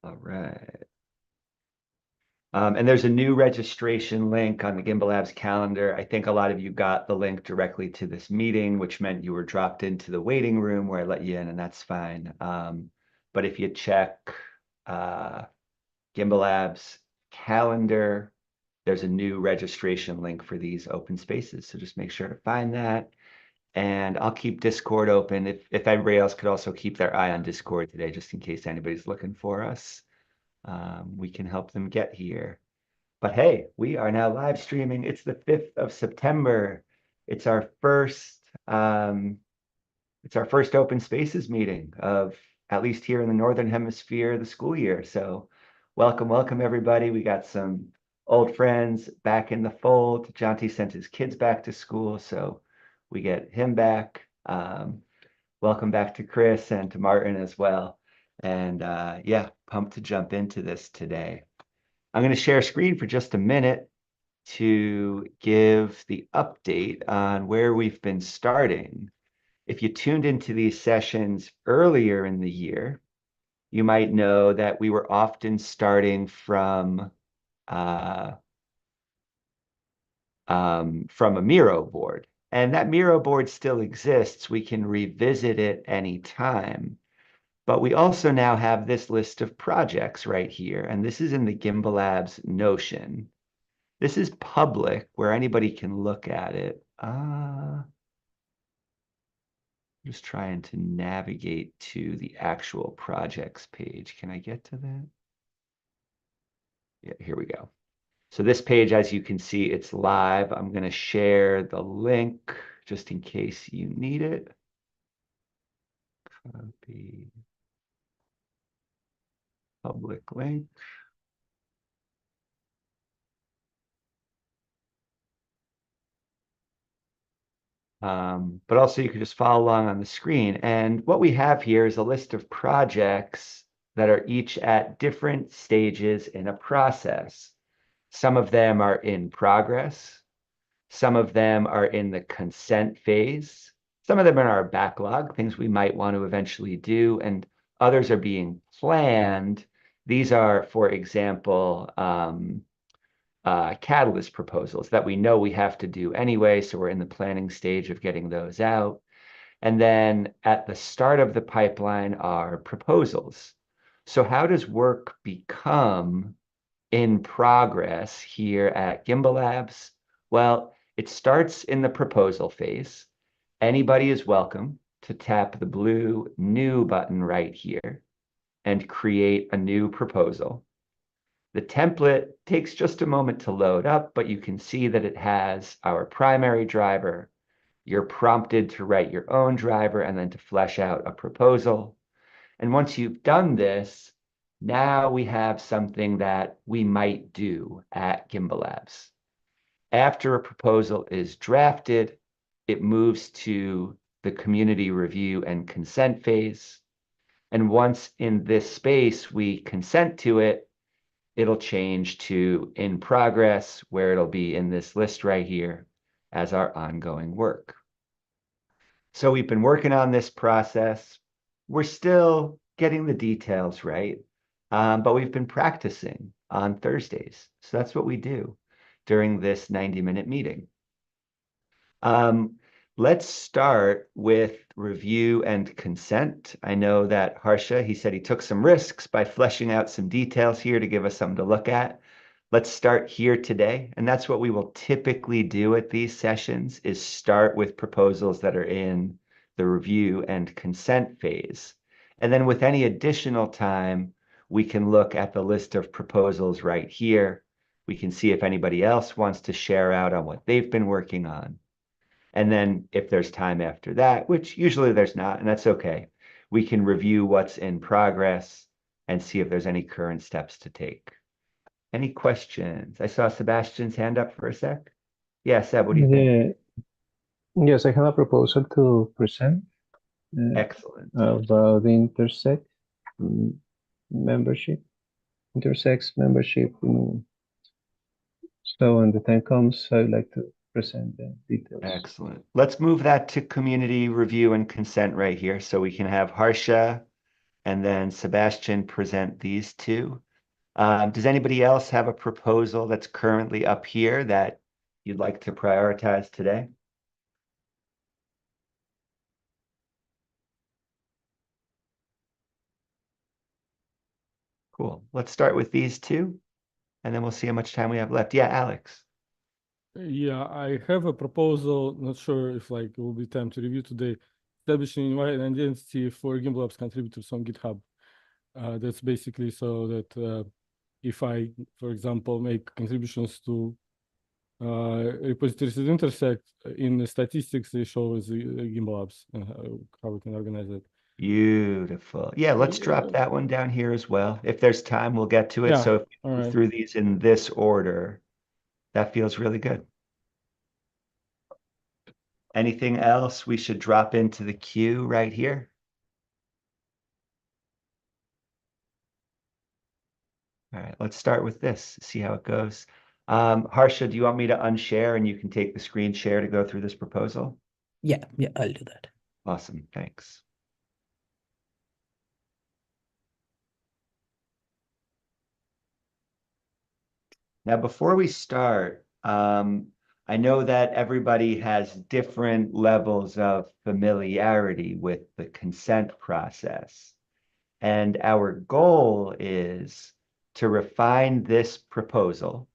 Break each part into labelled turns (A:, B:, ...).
A: All right. And there's a new registration link on the Gimbalabs calendar. I think a lot of you got the link directly to this meeting, which meant you were dropped into the waiting room where I let you in, and that's fine. But if you check uh, Gimbalabs calendar, there's a new registration link for these open spaces. So just make sure to find that. And I'll keep Discord open. If everybody else could also keep their eye on Discord today, just in case anybody's looking for us, we can help them get here. But hey, we are now live streaming. It's the 5th of September. It's our first um, it's our first open spaces meeting of at least here in the Northern Hemisphere the school year. So welcome, welcome everybody. We got some old friends back in the fold. Jonty sent his kids back to school, so we get him back. Welcome back to Chris and to Martin as well. And yeah, pumped to jump into this today. I'm going to share screen for just a minute to give the update on where we've been starting. If you tuned into these sessions earlier in the year, you might know that we were often starting uh, from a Miro board. And that Miro board still exists. We can revisit it anytime. But we also now have this list of projects right here. And this is in the Gimbalabs Notion. This is public where anybody can look at it. Just trying to navigate to the actual projects page. Can I get to that? Yeah, here we go. So this page, as you can see, it's live. I'm going to share the link just in case you need it. Copy public link. But also you can just follow along on the screen. And what we have here is a list of projects that are each at different stages in a process. Some of them are in progress. Some of them are in the consent phase. Some of them are in our backlog, things we might want to eventually do, and others are being planned. These are, for example, catalyst proposals that we know we have to do anyway, so we're in the planning stage of getting those out. And then at the start of the pipeline are proposals. So how does work become in progress here at Gimbalabs? Well, it starts in the proposal phase. Anybody is welcome to tap the blue New button right here and create a new proposal. The template takes just a moment to load up, but you can see that it has our primary driver. You're prompted to write your own driver and then to flesh out a proposal. And once you've done this, now we have something that we might do at Gimbalabs. After a proposal is drafted, it moves to the community review and consent phase. And once in this space we consent to it, it'll change to in progress, where it'll be in this list right here as our ongoing work. So we've been working on this process. We're still getting the details right, but we've been practicing on Thursdays. So that's what we do during this 90-minute meeting. Let's start with review and consent. I know that Harsha, he said he took some risks by fleshing out some details here to give us something to look at. Let's start here today. And that's what we will typically do at these sessions, is start with proposals that are in the review and consent phase. And then with any additional time, we can look at the list of proposals right here. We can see if anybody else wants to share out on what they've been working on. And then if there's time after that, which usually there's not, and that's okay, we can review what's in progress and see if there's any current steps to take. Any questions? I saw Sebastian's hand up for a sec. Yeah, Seb, what do you think?
B: Yeah, yes, I have a proposal to present
A: Excellent.
B: about the mm, membership, intersex membership. So when the time comes, I'd like to present the details.
A: Excellent. Let's move that to community review and consent right here so we can have Harsha and then Sebastian present these two. Does anybody else have a proposal that's currently up here that you'd like to prioritize today? Cool. Let's start with these two, and then we'll see how much time we have left. Yeah, Alex.
C: Yeah, I have a proposal. Not sure if like it will be time to review today. Establishing an identity for Gimbalabs contributors on GitHub. That's basically so that if I, for example, make contributions to repositories that intersect in the statistics, they show as Gimbalabs and how we can organize it.
A: Beautiful. Yeah, let's drop that one down here as well. If there's time, we'll get to it.
C: Yeah,
A: So if we
C: all
A: move
C: right.
A: through these in this order, that feels really good. Anything else we should drop into the queue right here? All right, let's start with this, see how it goes. Harsha, do you want me to unshare and you can take the screen share to go through this proposal?
D: Yeah, I'll do that.
A: Awesome, thanks. Now, before we start, I know that everybody has different levels of familiarity with the consent process. And our goal is to refine this proposal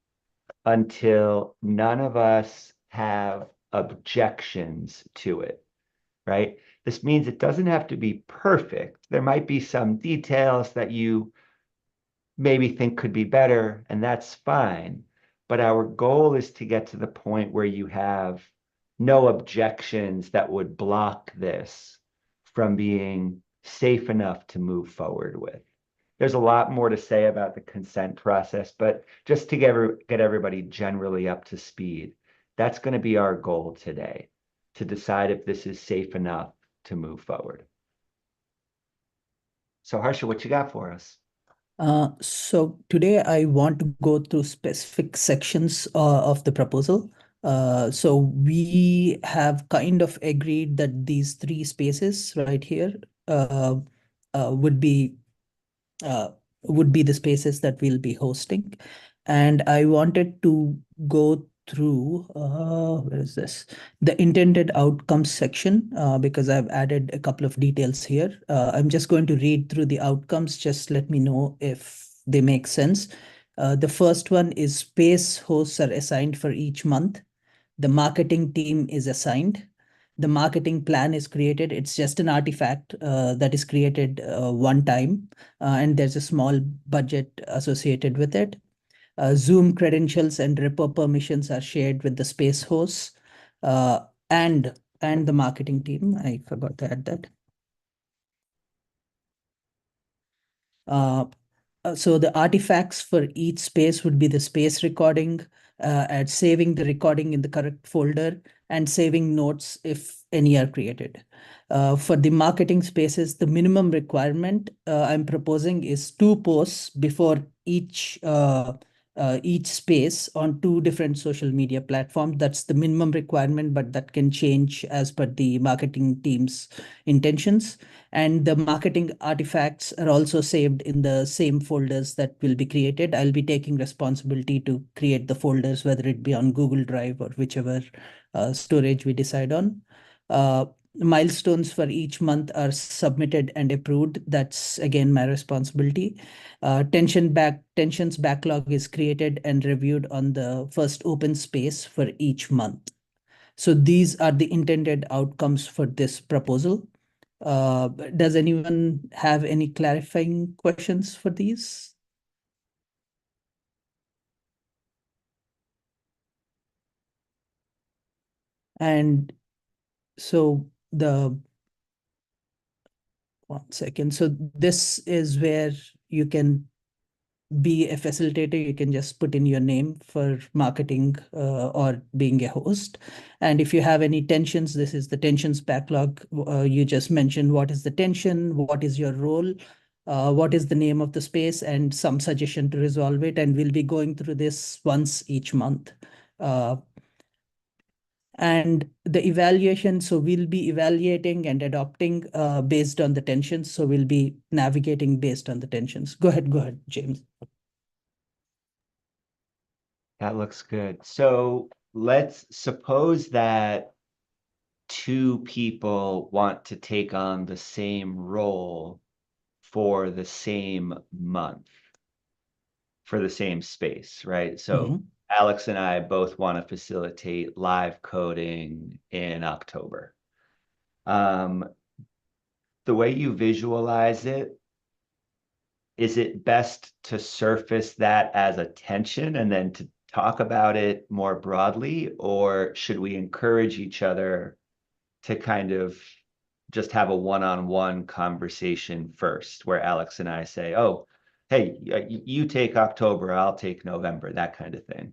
A: until none of us have objections to it, right? This means it doesn't have to be perfect. There might be some details that you maybe think could be better, and that's fine. But our goal is to get to the point where you have no objections that would block this from being safe enough to move forward with. There's a lot more to say about the consent process, but just to get everybody generally up to speed, that's going to be our goal today, to decide if this is safe enough to move forward. So Harsha, what you got for us?
D: So today I want to go through specific sections of the proposal. So we have kind of agreed that these three spaces right here uh, uh, would be uh, would be the spaces that we'll be hosting. And I wanted to go through, where is this? The intended outcomes section, because I've added a couple of details here. I'm just going to read through the outcomes. Just let me know if they make sense. The first one is space hosts are assigned for each month. The marketing team is assigned. The marketing plan is created. It's just an artifact that is created one time, and there's a small budget associated with it. Zoom credentials and repo permissions are shared with the space hosts uh, and the marketing team. I forgot to add that. Uh, so the artifacts for each space would be the space recording, and saving the recording in the correct folder, and saving notes if any are created. For the marketing spaces, the minimum requirement I'm proposing is 2 posts before each space on 2 different social media platforms. That's the minimum requirement, but that can change as per the marketing team's intentions. And the marketing artifacts are also saved in the same folders that will be created. I'll be taking responsibility to create the folders, whether it be on Google Drive or whichever storage we decide on. Milestones for each month are submitted and approved. That's again my responsibility. Tensions backlog is created and reviewed on the first open space for each month. So these are the intended outcomes for this proposal. Does anyone have any clarifying questions for these? And so the 1 second. So this is where you can be a facilitator. You can just put in your name for marketing or being a host. And if you have any tensions, this is the tensions backlog. You just mentioned what is the tension, what is your role, what is the name of the space, and some suggestion to resolve it. And we'll be going through this once each month. And the evaluation, so we'll be evaluating and adopting based on the tensions. So we'll be navigating based on the tensions. Go ahead, James.
A: That looks good. So let's suppose that two people want to take on the same role for the same month, for the same space, right? So Alex and I both want to facilitate live coding in October. The way you visualize it, is it best to surface that as a tension and then to talk about it more broadly, or should we encourage each other to kind of just have a one-on-one conversation first, where Alex and I say, oh, hey, you take October, I'll take November, that kind of thing.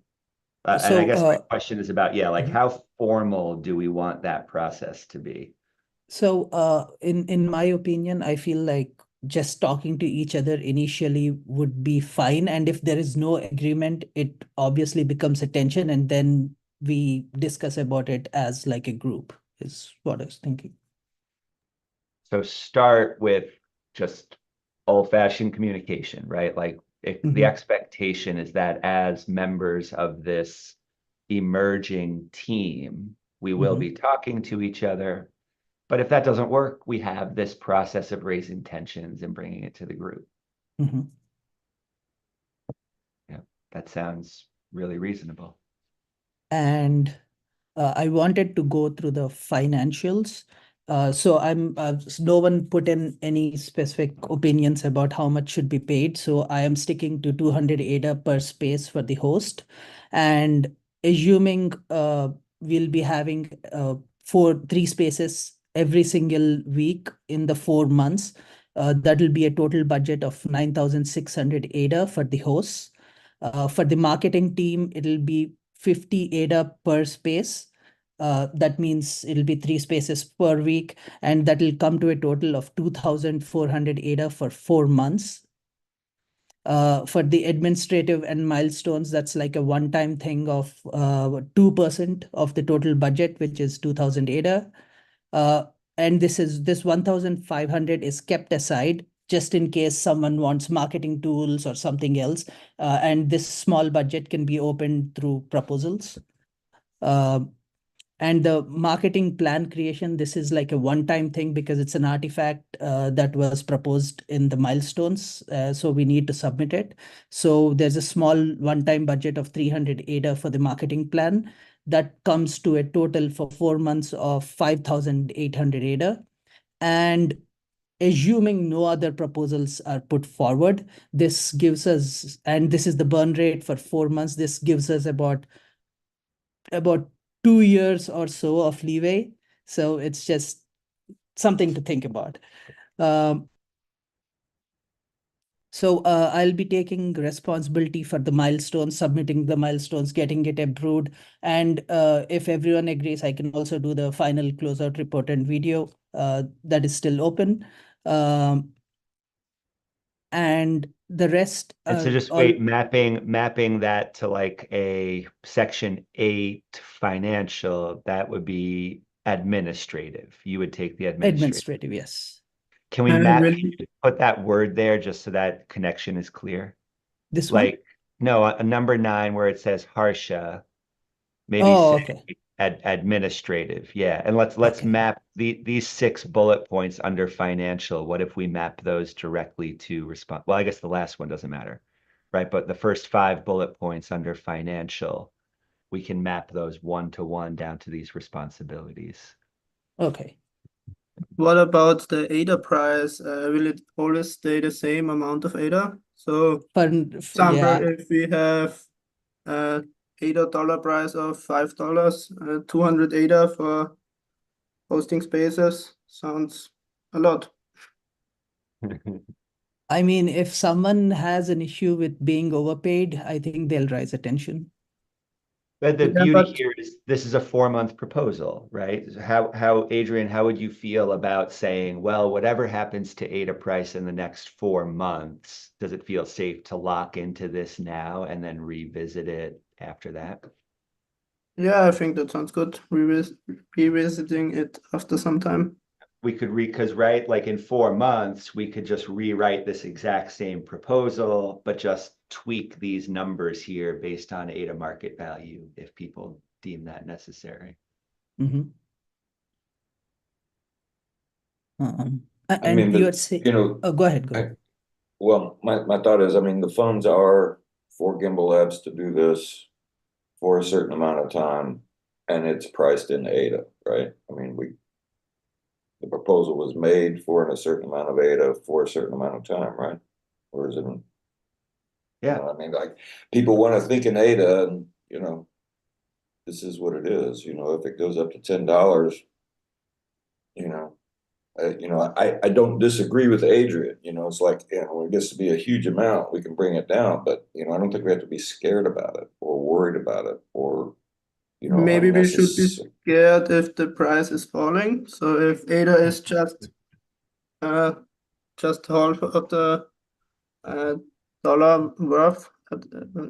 A: And I guess my question is about, yeah, like how formal do we want that process to be?
D: So in my opinion, I feel like just talking to each other initially would be fine. And if there is no agreement, it obviously becomes a tension, and then we discuss about it as like a group, is what I was thinking.
A: So start with just old-fashioned communication, right? Like if the expectation is that as members of this emerging team, we will be talking to each other. But if that doesn't work, we have this process of raising tensions and bringing it to the group. Yeah, that sounds really reasonable.
D: And I wanted to go through the financials. So no one put in any specific opinions about how much should be paid. So I am sticking to 200 ADA per space for the host. And assuming we'll be having 3 spaces every single week in the 4 months, that will be a total budget of 9,600 ADA for the hosts. For the marketing team, it'll be 50 ADA per space. That means it'll be 3 spaces per week, and that will come to a total of 2,400 ADA for 4 months. For the administrative and milestones, that's like a one-time thing of 2% of the total budget, which is 2,000 ADA. And this 1,500 is kept aside just in case someone wants marketing tools or something else. And this small budget can be opened through proposals. And the marketing plan creation, this is like a one-time thing because it's an artifact that was proposed in the milestones. So we need to submit it. So there's a small one-time budget of 300 ADA for the marketing plan. That comes to a total for 4 months of 5,800 ADA. And assuming no other proposals are put forward, this gives us, and this is the burn rate for 4 months, this gives us about 2 years or so of leeway. So it's just something to think about. So I'll be taking responsibility for the milestones, submitting the milestones, getting it approved. And if everyone agrees, I can also do the final closeout report and video that is still open. And the rest.
A: And so just wait, mapping that to like a section 8 financial, that would be administrative. You would take the
D: Administrative, yes.
A: Can we can you put that word there just so that connection is clear?
D: This one?
A: Like, no, a number 9 where it says Harsha, maybe say
D: okay.
A: Administrative. Yeah. And let's map these 6 bullet points under financial. What if we map those directly to respond? Well, I guess the last one doesn't matter, right? But the first 5 bullet points under financial, we can map those 1-to-1 down to these responsibilities.
D: Okay.
E: What about the ADA price? Will it always stay the same amount of ADA? So, for example, if we have $8 price of $5, 200 ADA for hosting spaces sounds a lot.
D: I mean, if someone has an issue with being overpaid, I think they'll raise attention.
A: But the beauty here is this is a 4-month proposal, right? How Adrian, how would you feel about saying, well, whatever happens to ADA price in the next 4 months, does it feel safe to lock into this now and then revisit it after that?
E: Yeah, I think that sounds good. Revisiting it after some time.
A: We could because right, like in 4 months, we could just rewrite this exact same proposal, but just tweak these numbers here based on ADA market value if people deem that necessary.
D: Mm-hmm.
F: I
D: And
F: mean,
D: you're
F: but,
D: saying,
F: you know,
D: oh, go ahead.
F: well, my thought is, I mean, the funds are for Gimbalabs to do this for a certain amount of time, and it's priced in ADA, right? I mean, the proposal was made for a certain amount of ADA for a certain amount of time, right? Or is it?
A: Yeah.
F: I mean, like, people want to think in ADA, and this is what it is. If it goes up to $10, you know, I don't disagree with Adrian. It's like, when it gets to be a huge amount, we can bring it down, but I don't think we have to be scared about it or worried about it or
E: Maybe we should be
F: unnecessary.
E: scared if the price is falling. So if ADA is just half of the dollar worth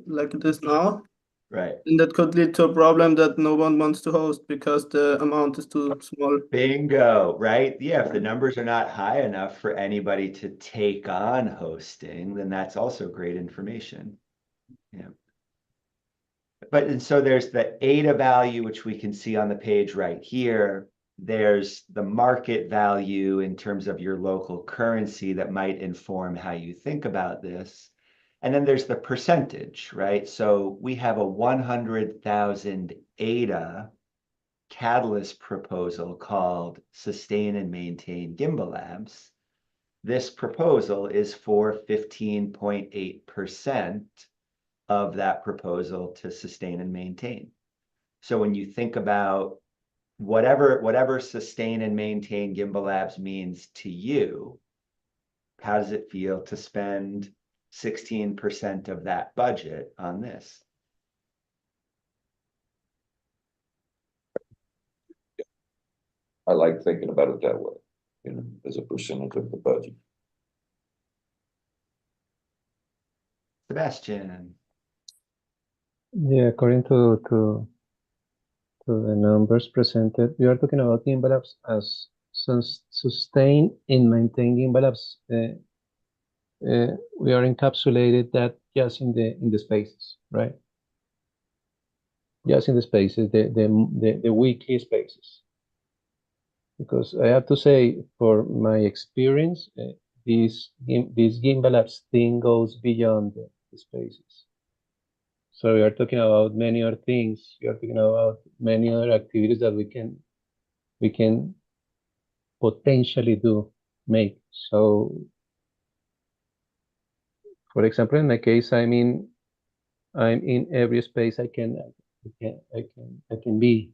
E: like it is now,
A: Right.
E: and that could lead to a problem that no one wants to host because the amount is too small.
A: Bingo, right? Yeah, if the numbers are not high enough for anybody to take on hosting, then that's also great information. Yeah. And so there's the ADA value, which we can see on the page right here. There's the market value in terms of your local currency that might inform how you think about this. And then there's the percentage, right? So we have a 100,000 ADA catalyst proposal called Sustain and Maintain Gimbalabs. This proposal is for 15.8% of that proposal to sustain and maintain. So when you think about whatever sustain and maintain Gimbalabs means to you, how does it feel to spend 16% of that budget on this?
F: I like thinking about it that way, as a percentage of the budget.
A: Sebastian.
B: Yeah, according to the numbers presented, we are talking about Gimbalabs as sustain and maintain Gimbalabs. We are encapsulated that just in the spaces, right? Just in the spaces, the weekly spaces. Because I have to say, for my experience, this Gimbalabs thing goes beyond the spaces. So we are talking about many other things. We are talking about many other activities that we can potentially make. So, for example, in my case, I'm in every space I can be,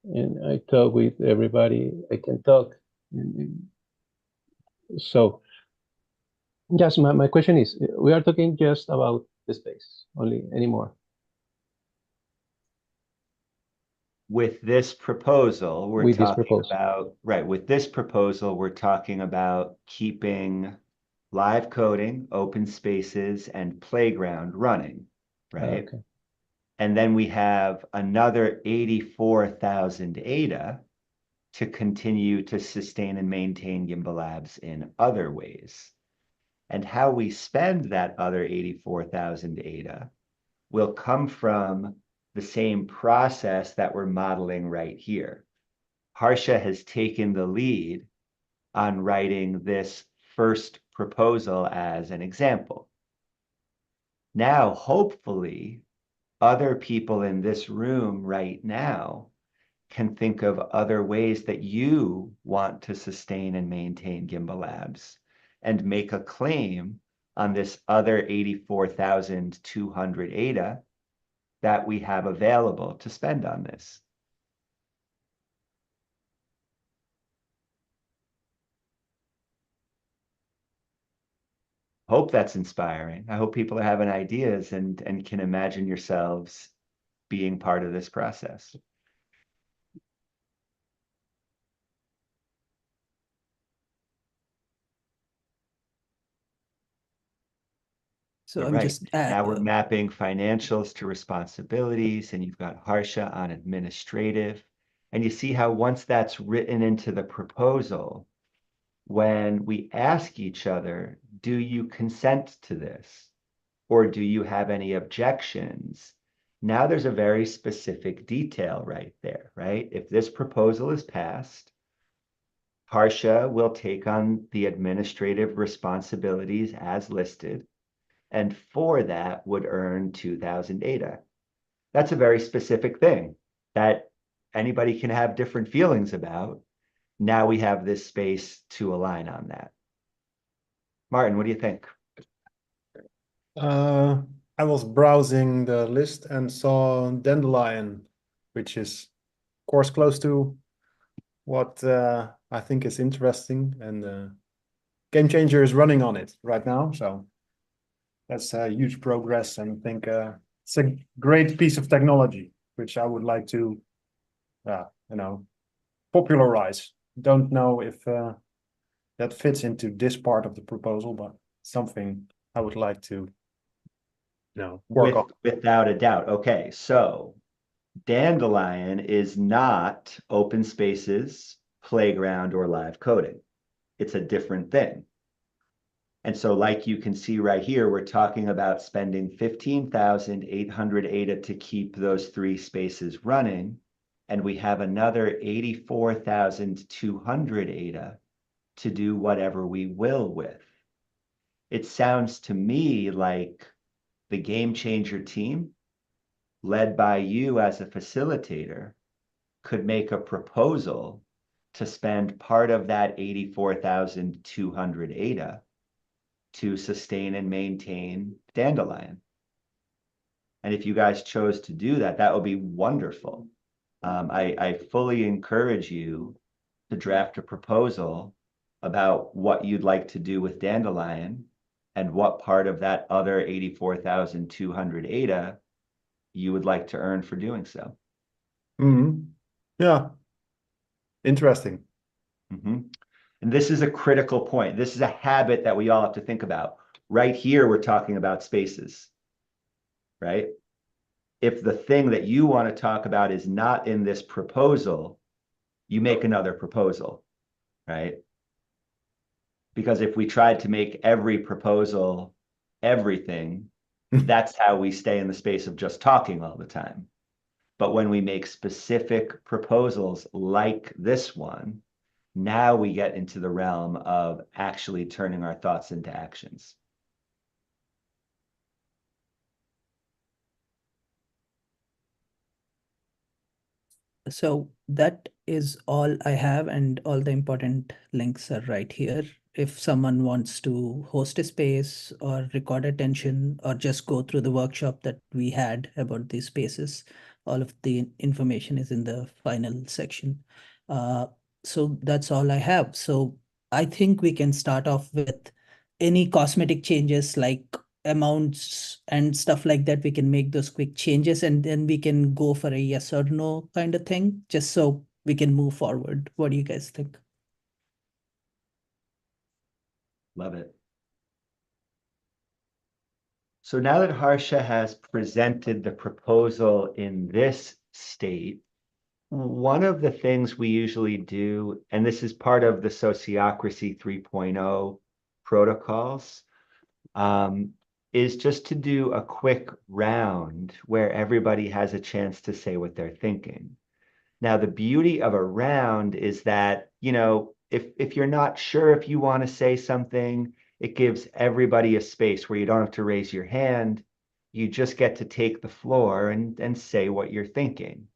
B: and I talk with everybody I can talk. So, just my question is, we are talking just about the space only anymore.
A: With this proposal, we're
B: With this
A: talking
B: proposal.
A: about, right, with this proposal, we're talking about keeping live coding, open spaces, and playground running, right?
B: Okay.
A: And then we have another 84,000 ADA to continue to sustain and maintain Gimbalabs in other ways. And how we spend that other 84,000 ADA will come from the same process that we're modeling right here. Harsha has taken the lead on writing this first proposal as an example. Now, hopefully, other people in this room right now can think of other ways that you want to sustain and maintain Gimbalabs and make a claim on this other 84,200 ADA that we have available to spend on this. Hope that's inspiring. I hope people are having ideas and can imagine yourselves being part of this process.
D: So
A: All
D: I'm
A: right.
D: just
A: Now we're mapping financials to responsibilities, and you've got Harsha on administrative. And you see how once that's written into the proposal, when we ask each other, do you consent to this? Or do you have any objections? Now there's a very specific detail right there, right? If this proposal is passed, Harsha will take on the administrative responsibilities as listed, and for that would earn 2,000 ADA. That's a very specific thing that anybody can have different feelings about. Now we have this space to align on that. Martin, what do you think?
G: I was browsing the list and saw Dandelion, which is, of course, close to what I think is interesting, and Game Changer is running on it right now, so that's a huge progress, and I think it's a great piece of technology which I would like to, popularize. Don't know if that fits into this part of the proposal, but something I would like to, work on.
A: Without a doubt. Okay, so Dandelion is not open spaces, playground, or live coding. It's a different thing. And so like you can see right here, we're talking about spending 15,800 ADA to keep those 3 spaces running. And we have another 84,200 ADA to do whatever we will with. It sounds to me like the Game Changer team, led by you as a facilitator, could make a proposal to spend part of that 84,200 ADA to sustain and maintain Dandelion. And if you guys chose to do that, that would be wonderful. I fully encourage you to draft a proposal about what you'd like to do with Dandelion and what part of that other 84,200 ADA you would like to earn for doing so.
G: Yeah, interesting.
A: And this is a critical point. This is a habit that we all have to think about. Right here, we're talking about spaces, right? If the thing that you want to talk about is not in this proposal, you make another proposal, right? Because if we tried to make every proposal everything, that's how we stay in the space of just talking all the time. But when we make specific proposals like this one, now we get into the realm of actually turning our thoughts into actions.
D: So that is all I have, and all the important links are right here. If someone wants to host a space or record attention or just go through the workshop that we had about these spaces, all of the information is in the final section. So that's all I have. So I think we can start off with any cosmetic changes like amounts and stuff like that. We can make those quick changes and then we can go for a yes or no kind of thing, just so we can move forward. What do you guys think?
A: Love it. So now that Harsha has presented the proposal in this state, one of the things we usually do, and this is part of the Sociocracy 3.0 protocols, is just to do a quick round where everybody has a chance to say what they're thinking. Now, the beauty of a round is that, if you're not sure if you want to say something, it gives everybody a space where you don't have to raise your hand. You just get to take the floor and say what you're thinking.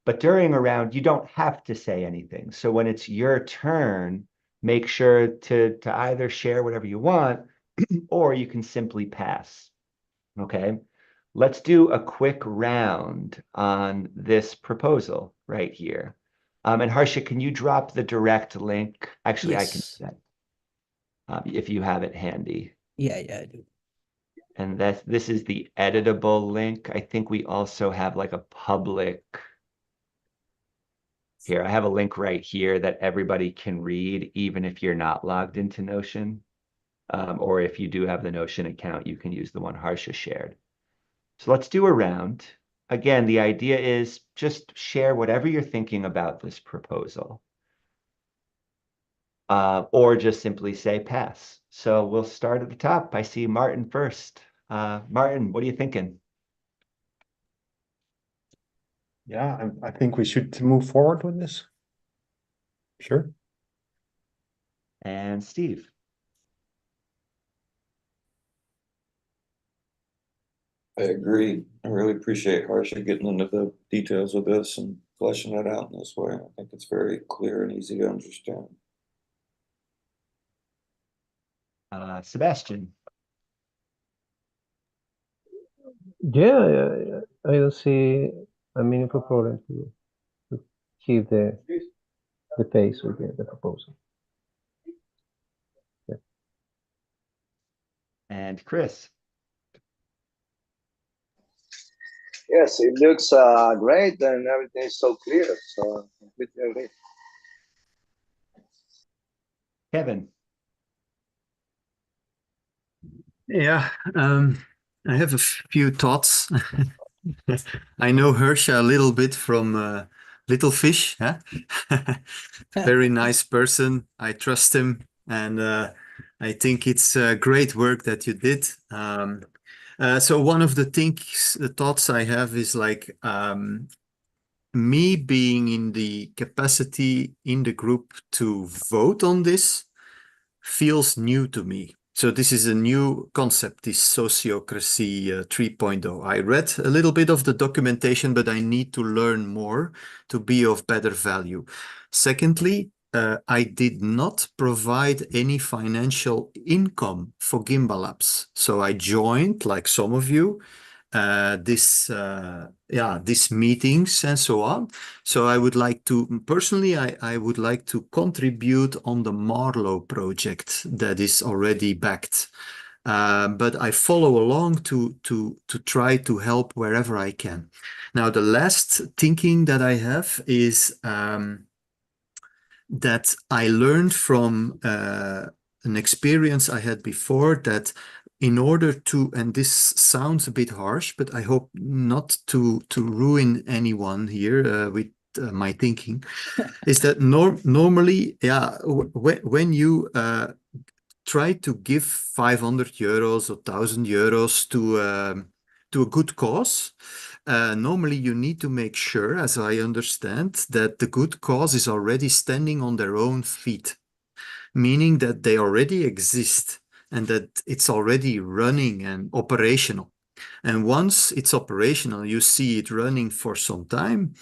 A: But during a round, you don't have to say anything. So when it's your turn, make sure to either share whatever you want, or you can simply pass. Okay, let's do a quick round on this proposal right here. And Harsha, can you drop the direct link? Actually, yes. I can do that if you have it handy.
D: Yeah, I do.
A: And this is the editable link. I think we also have like a public. Here, I have a link right here that everybody can read, even if you're not logged into Notion. Or if you do have the Notion account, you can use the one Harsha shared. So let's do a round. Again, the idea is just share whatever you're thinking about this proposal. Or just simply say pass. So we'll start at the top. I see Martin first. Martin, what are you thinking?
G: Yeah, I think we should move forward with this. Sure.
A: And Steve.
F: I agree. I really appreciate Harsha getting into the details of this and fleshing it out in this way. I think it's very clear and easy to understand.
A: Sebastian.
B: Yeah, I don't see a meaningful problem to keep the pace with the proposal. Yeah.
A: And Chris.
H: Yes, it looks great and everything is so clear. So completely agree.
A: Kevin.
I: Yeah, I have a few thoughts. I know Harsha a little bit from Little Fish. Huh? Very nice person. I trust him, and I think it's great work that you did. So one of the thoughts I have is like me being in the capacity in the group to vote on this feels new to me. So this is a new concept, this sociocracy 3.0. I read a little bit of the documentation, but I need to learn more to be of better value. Secondly, I did not provide any financial income for Gimbalabs. So I joined, like some of you, these meetings and so on. So I would like to, personally, I would like to contribute on the Marlow project that is already backed. But I follow along to try to help wherever I can. Now, the last thinking that I have is that I learned from an experience I had before that in order to, and this sounds a bit harsh, but I hope not to ruin anyone here with my thinking, is that normally, yeah, when you try to give 500 euros or 1,000 euros to a good cause, normally you need to make sure, as I understand, that the good cause is already standing on their own feet, meaning that they already exist and that it's already running and operational. And once it's operational, you see it running for some time,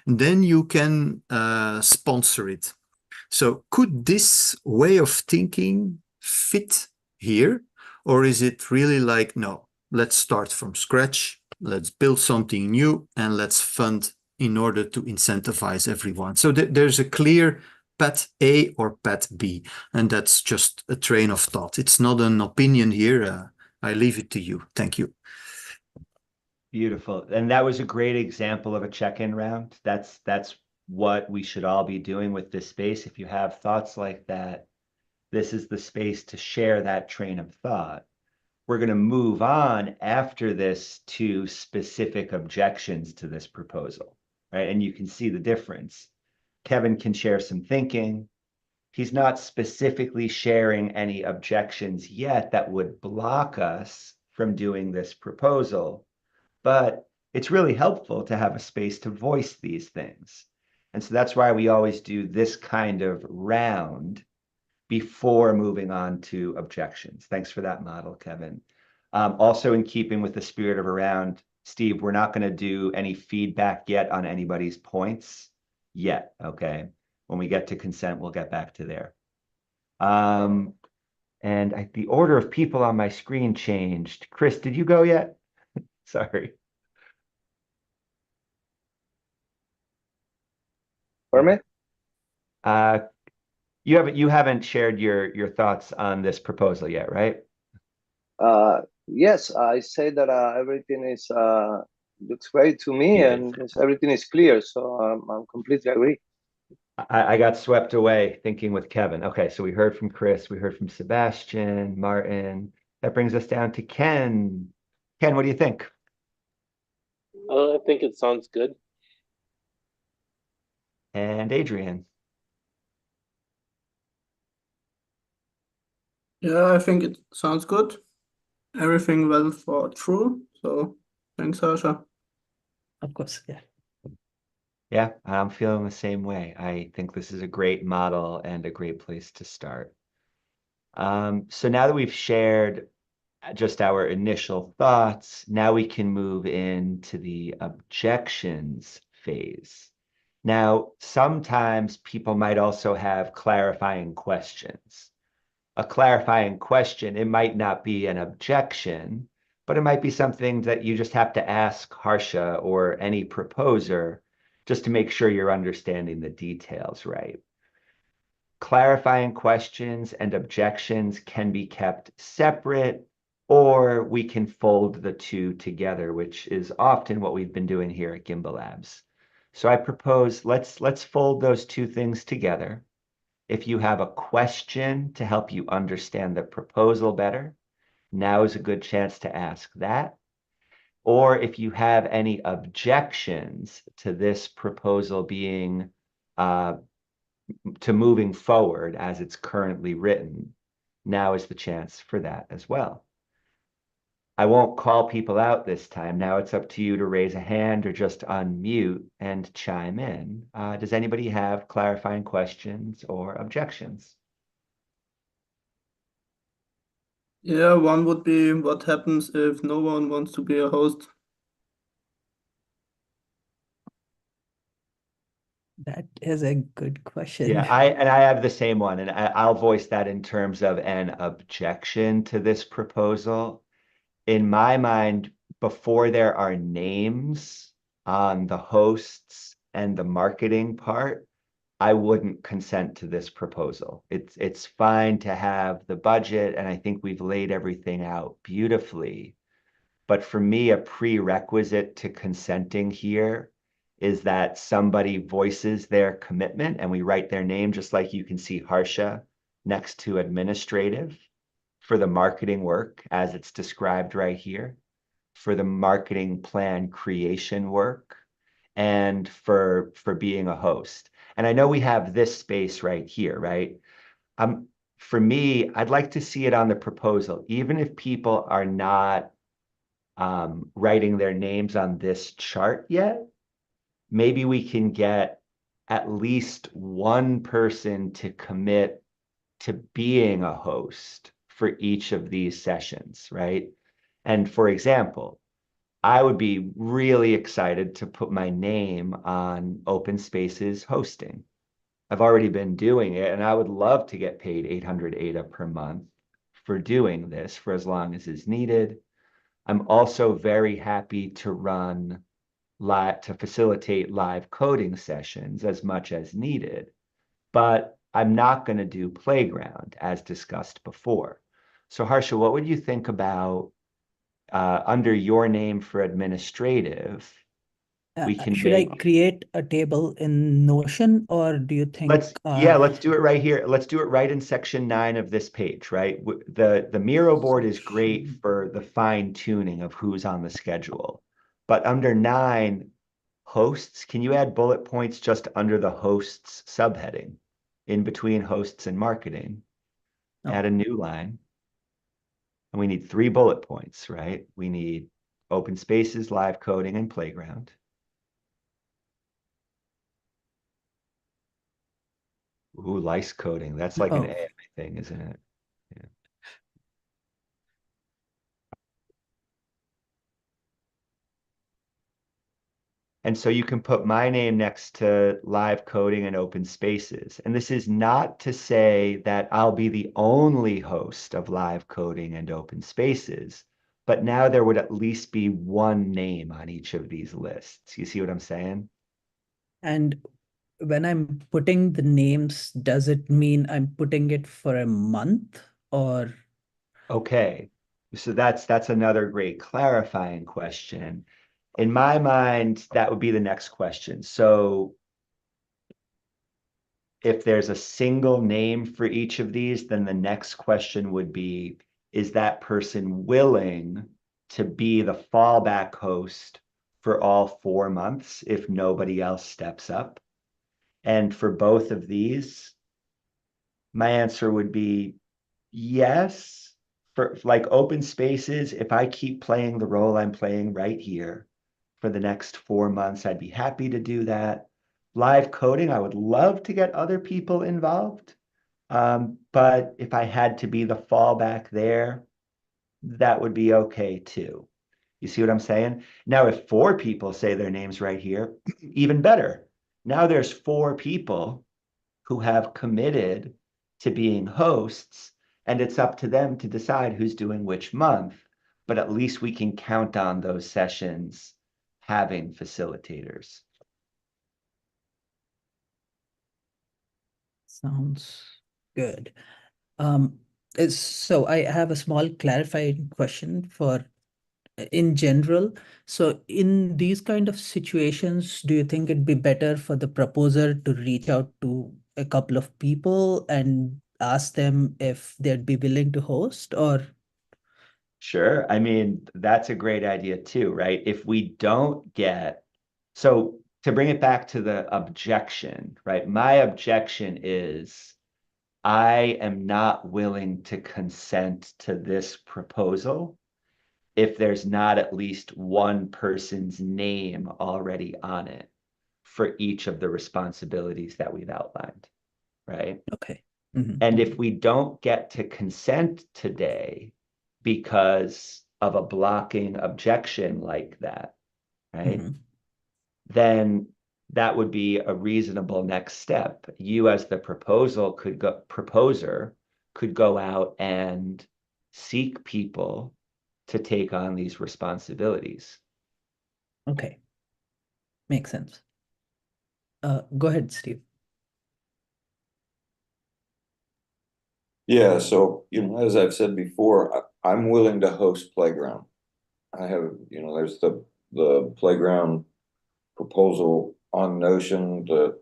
I: then you can sponsor it. So could this way of thinking fit here? Or is it really like, no, let's start from scratch, let's build something new, and let's fund in order to incentivize everyone? So there's a clear path A or path B, and that's just a train of thought. It's not an opinion here. I leave it to you. Thank you.
A: Beautiful. And that was a great example of a check-in round. That's what we should all be doing with this space. If you have thoughts like that, this is the space to share that train of thought. We're going to move on after this to specific objections to this proposal, right? And you can see the difference. Kevin can share some thinking. He's not specifically sharing any objections yet that would block us from doing this proposal, but it's really helpful to have a space to voice these things. And so that's why we always do this kind of round before moving on to objections. Thanks for that model, Kevin. Also in keeping with the spirit of a round, Steve, we're not going to do any feedback yet on anybody's points yet, okay? When we get to consent, we'll get back to there. And the order of people on my screen changed. Chris, did you go yet? Sorry.
H: Pardon me?
A: You haven't shared your thoughts on this proposal yet, right?
H: Yes, I say that everything is looks great to me,
A: Good.
H: and everything is clear. So I'm completely agree.
A: I got swept away thinking with Kevin. Okay, so we heard from Chris, we heard from Sebastian, Martin. That brings us down to Ken. Ken, what do you think?
J: I think it sounds good.
A: And Adrian.
E: Yeah, I think it sounds good. Everything well thought through. So thanks, Harsha.
D: Of course, yeah.
A: Yeah, I'm feeling the same way. I think this is a great model and a great place to start. So now that we've shared just our initial thoughts, now we can move into the objections phase. Now, sometimes people might also have clarifying questions. A clarifying question, it might not be an objection, but it might be something that you just have to ask Harsha or any proposer just to make sure you're understanding the details right. Clarifying questions and objections can be kept separate, or we can fold the two together, which is often what we've been doing here at Gimbalabs. So I propose let's fold those two things together. If you have a question to help you understand the proposal better, now is a good chance to ask that. Or if you have any objections to this proposal being to moving forward as it's currently written, now is the chance for that as well. I won't call people out this time. Now it's up to you to raise a hand or just unmute and chime in. Does anybody have clarifying questions or objections?
E: Yeah, one would be what happens if no one wants to be a host?
D: That is a good question.
A: Yeah, I have the same one, and I'll voice that in terms of an objection to this proposal. In my mind, before there are names on the hosts and the marketing part, I wouldn't consent to this proposal. It's fine to have the budget, and I think we've laid everything out beautifully. But for me, a prerequisite to consenting here is that somebody voices their commitment and we write their name, just like you can see Harsha next to administrative for the marketing work as it's described right here, for the marketing plan creation work, and for being a host. And I know we have this space right here, right? For me, I'd like to see it on the proposal, even if people are not writing their names on this chart yet. Maybe we can get at least one person to commit to being a host for each of these sessions, right? And for example, I would be really excited to put my name on Open Spaces hosting. I've already been doing it, and I would love to get paid 800 ADA per month for doing this for as long as is needed. I'm also very happy to run to facilitate live coding sessions as much as needed, but I'm not going to do Playground as discussed before. So Harsha, what would you think about under your name for administrative? We can
D: Should I create a table in Notion, or do you think?
A: Let's do it right here. Let's do it right in section 9 of this page, right? The Miro board is great for the fine tuning of who's on the schedule. But under 9, hosts, can you add bullet points just under the hosts subheading in between hosts and marketing? Add a new line. And we need 3 bullet points, right? We need open spaces, live coding, and playground. Ooh, lice coding. That's like an AI thing, isn't it? Yeah. And so you can put my name next to live coding and open spaces. And this is not to say that I'll be the only host of live coding and open spaces, but now there would at least be one name on each of these lists. You see what I'm saying?
D: And when I'm putting the names, does it mean I'm putting it for a month or?
A: Okay, so that's another great clarifying question. In my mind, that would be the next question. So if there's a single name for each of these, then the next question would be, is that person willing to be the fallback host for all 4 months if nobody else steps up? And for both of these, my answer would be yes. For like open spaces, if I keep playing the role I'm playing right here for the next 4 months, I'd be happy to do that. Live coding, I would love to get other people involved. But if I had to be the fallback there, that would be okay too. You see what I'm saying? Now, if 4 people say their names right here, even better. Now there's 4 people who have committed to being hosts, and it's up to them to decide who's doing which month, but at least we can count on those sessions having facilitators.
D: Sounds good. So I have a small clarifying question for in general. So in these kind of situations, do you think it'd be better for the proposer to reach out to a couple of people and ask them if they'd be willing to host, or?
A: Sure. I mean, that's a great idea too, right? If we don't get, so to bring it back to the objection, right? My objection is I am not willing to consent to this proposal if there's not at least one person's name already on it for each of the responsibilities that we've outlined, right?
D: Okay.
A: And if we don't get to consent today because of a blocking objection like that, right? Then that would be a reasonable next step. You as the proposer could go out and seek people to take on these responsibilities.
D: Okay. Makes sense. Go ahead, Steve.
F: Yeah, so, as I've said before, I'm willing to host Playground. I have, there's the Playground proposal on Notion that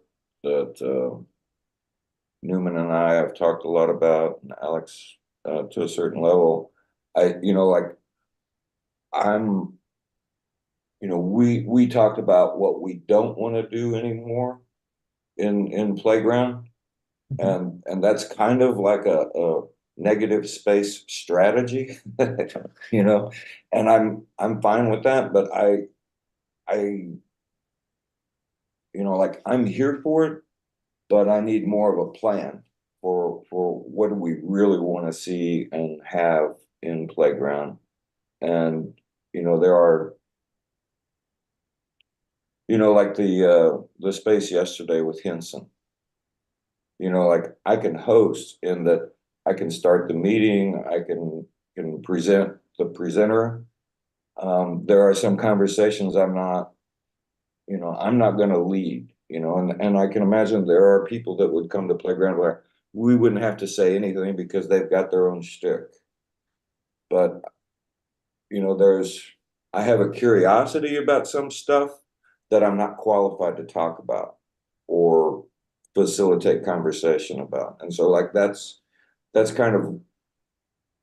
F: Newman and I have talked a lot about, and Alex to a certain level. We talked about what we don't want to do anymore in Playground. And that's kind of like a negative space strategy, and I'm fine with that, but I'm here for it, but I need more of a plan for what do we really want to see and have in Playground. And there are like the space yesterday with Henson. I can host in that I can start the meeting, I can present the presenter. There are some conversations I'm not going to lead, and I can imagine there are people that would come to Playground where we wouldn't have to say anything because they've got their own shtick. But, I have a curiosity about some stuff that I'm not qualified to talk about or facilitate conversation about. And so that's kind of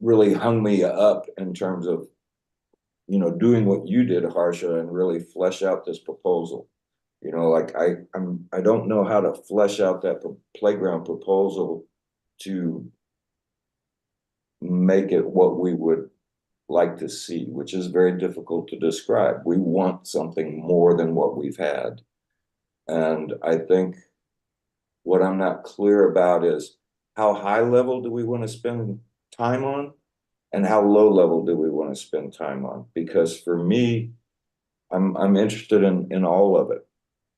F: really hung me up in terms of, doing what you did, Harsha, and really flesh out this proposal. I don't know how to flesh out that Playground proposal to make it what we would like to see, which is very difficult to describe. We want something more than what we've had. And I think what I'm not clear about is how high level do we want to spend time on and how low level do we want to spend time on? Because for me, I'm interested in all of it,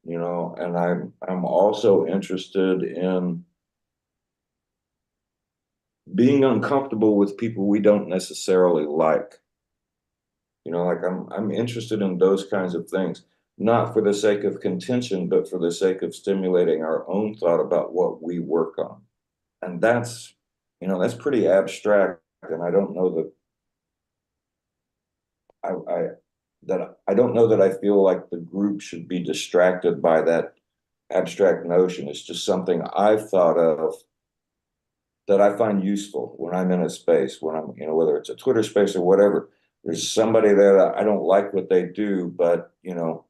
F: and I'm also interested in being uncomfortable with people we don't necessarily like. I'm interested in those kinds of things, not for the sake of contention, but for the sake of stimulating our own thought about what we work on. And that's pretty abstract. And I don't know that I don't know that I feel like the group should be distracted by that abstract notion. It's just something I've thought of that I find useful when I'm in a space, when I'm, you know, whether it's a Twitter space or whatever. There's somebody there that I don't like what they do, but, you know,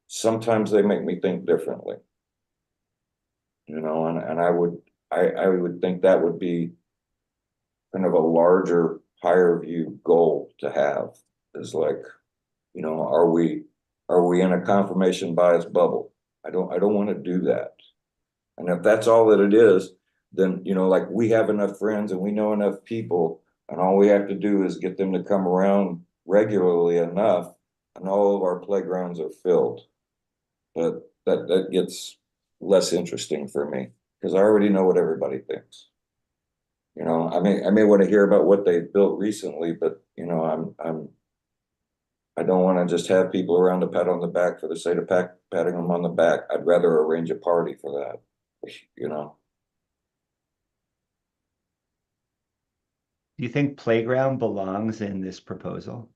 F: sometimes they make me think differently. You know, and I would think that would be kind of a larger, higher view goal to have, is like, you know, are we in a confirmation bias bubble? I don't want to do that. And if that's all that it is, then, you know, like, we have enough friends and we know enough people, and all we have to do is get them to come around regularly enough, and all of our playgrounds are filled. But that gets less interesting for me, because I already know what everybody thinks. You know, I may want to hear about what they've built recently, but, you know, I don't want to just have people around to pat on the back for the sake of patting them on the back. I'd rather arrange a party for that, you know.
A: Do you think Playground belongs in this proposal?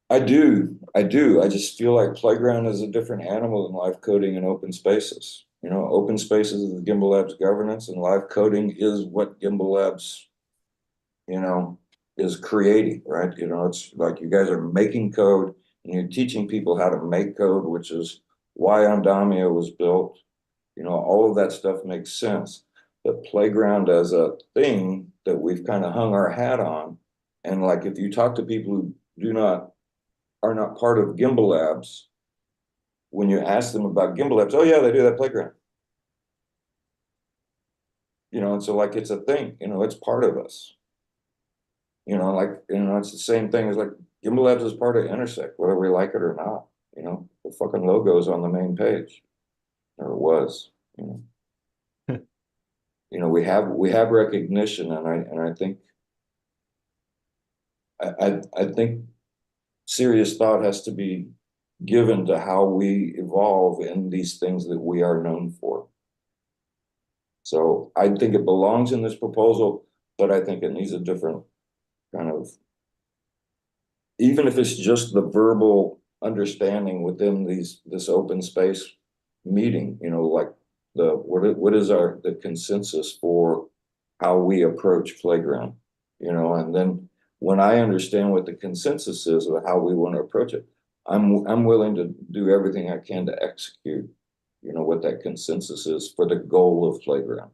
F: I do. I just feel like Playground is a different animal than live coding and open spaces. You know, open spaces is Gimbalabs governance, and live coding is what Gimbalabs, you know, is creating, right? You know, it's like you guys are making code and you're teaching people how to make code, which is why Andamia was built. You know, all of that stuff makes sense. But Playground as a thing that we've kind of hung our hat on, and like, if you talk to people who are not part of Gimbalabs, when you ask them about Gimbalabs, oh yeah, they do that Playground. You know, and so, like, it's a thing, you know, it's part of us. You know, like, you know, it's the same thing as like Gimbalabs is part of Intersect, whether we like it or not. You know, the fucking logo's on the main page, or it was. You know, you know, we have recognition, and I think I think serious thought has to be given to how we evolve in these things that we are known for. So I think it belongs in this proposal, but I think it needs a different kind of, even if it's just the verbal understanding within this open space meeting, you know, like what is the consensus for how we approach Playground, you know, and then when I understand what the consensus is of how we want to approach it, I'm willing to do everything I can to execute, you know, what that consensus is for the goal of Playground.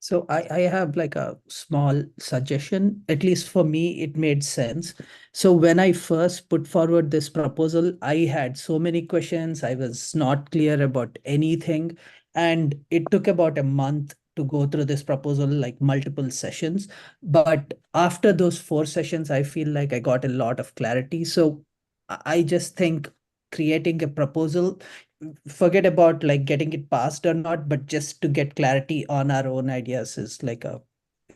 D: So I have like a small suggestion. At least for me, it made sense. So when I first put forward this proposal, I had so many questions. I was not clear about anything. And it took about a month to go through this proposal, like multiple sessions. But after those 4 sessions, I feel like I got a lot of clarity. So I just think creating a proposal, forget about like getting it passed or not, but just to get clarity on our own ideas is like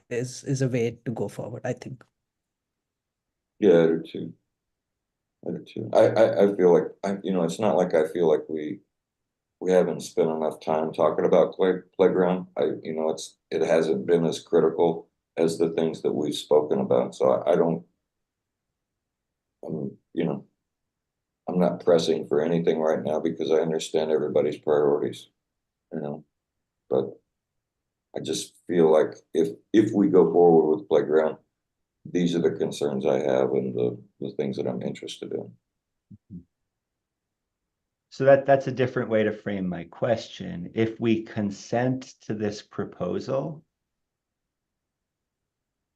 D: is a way to go forward, I think.
F: Yeah, I do too. I do too. I feel like you know, it's not like I feel like we haven't spent enough time talking about Playground. You know, it hasn't been as critical as the things that we've spoken about. So I don't, you know, I'm not pressing for anything right now because I understand everybody's priorities, you know, but I just feel like if we go forward with Playground, these are the concerns I have and the things that I'm interested in.
A: So that's a different way to frame my question. If we consent to this proposal,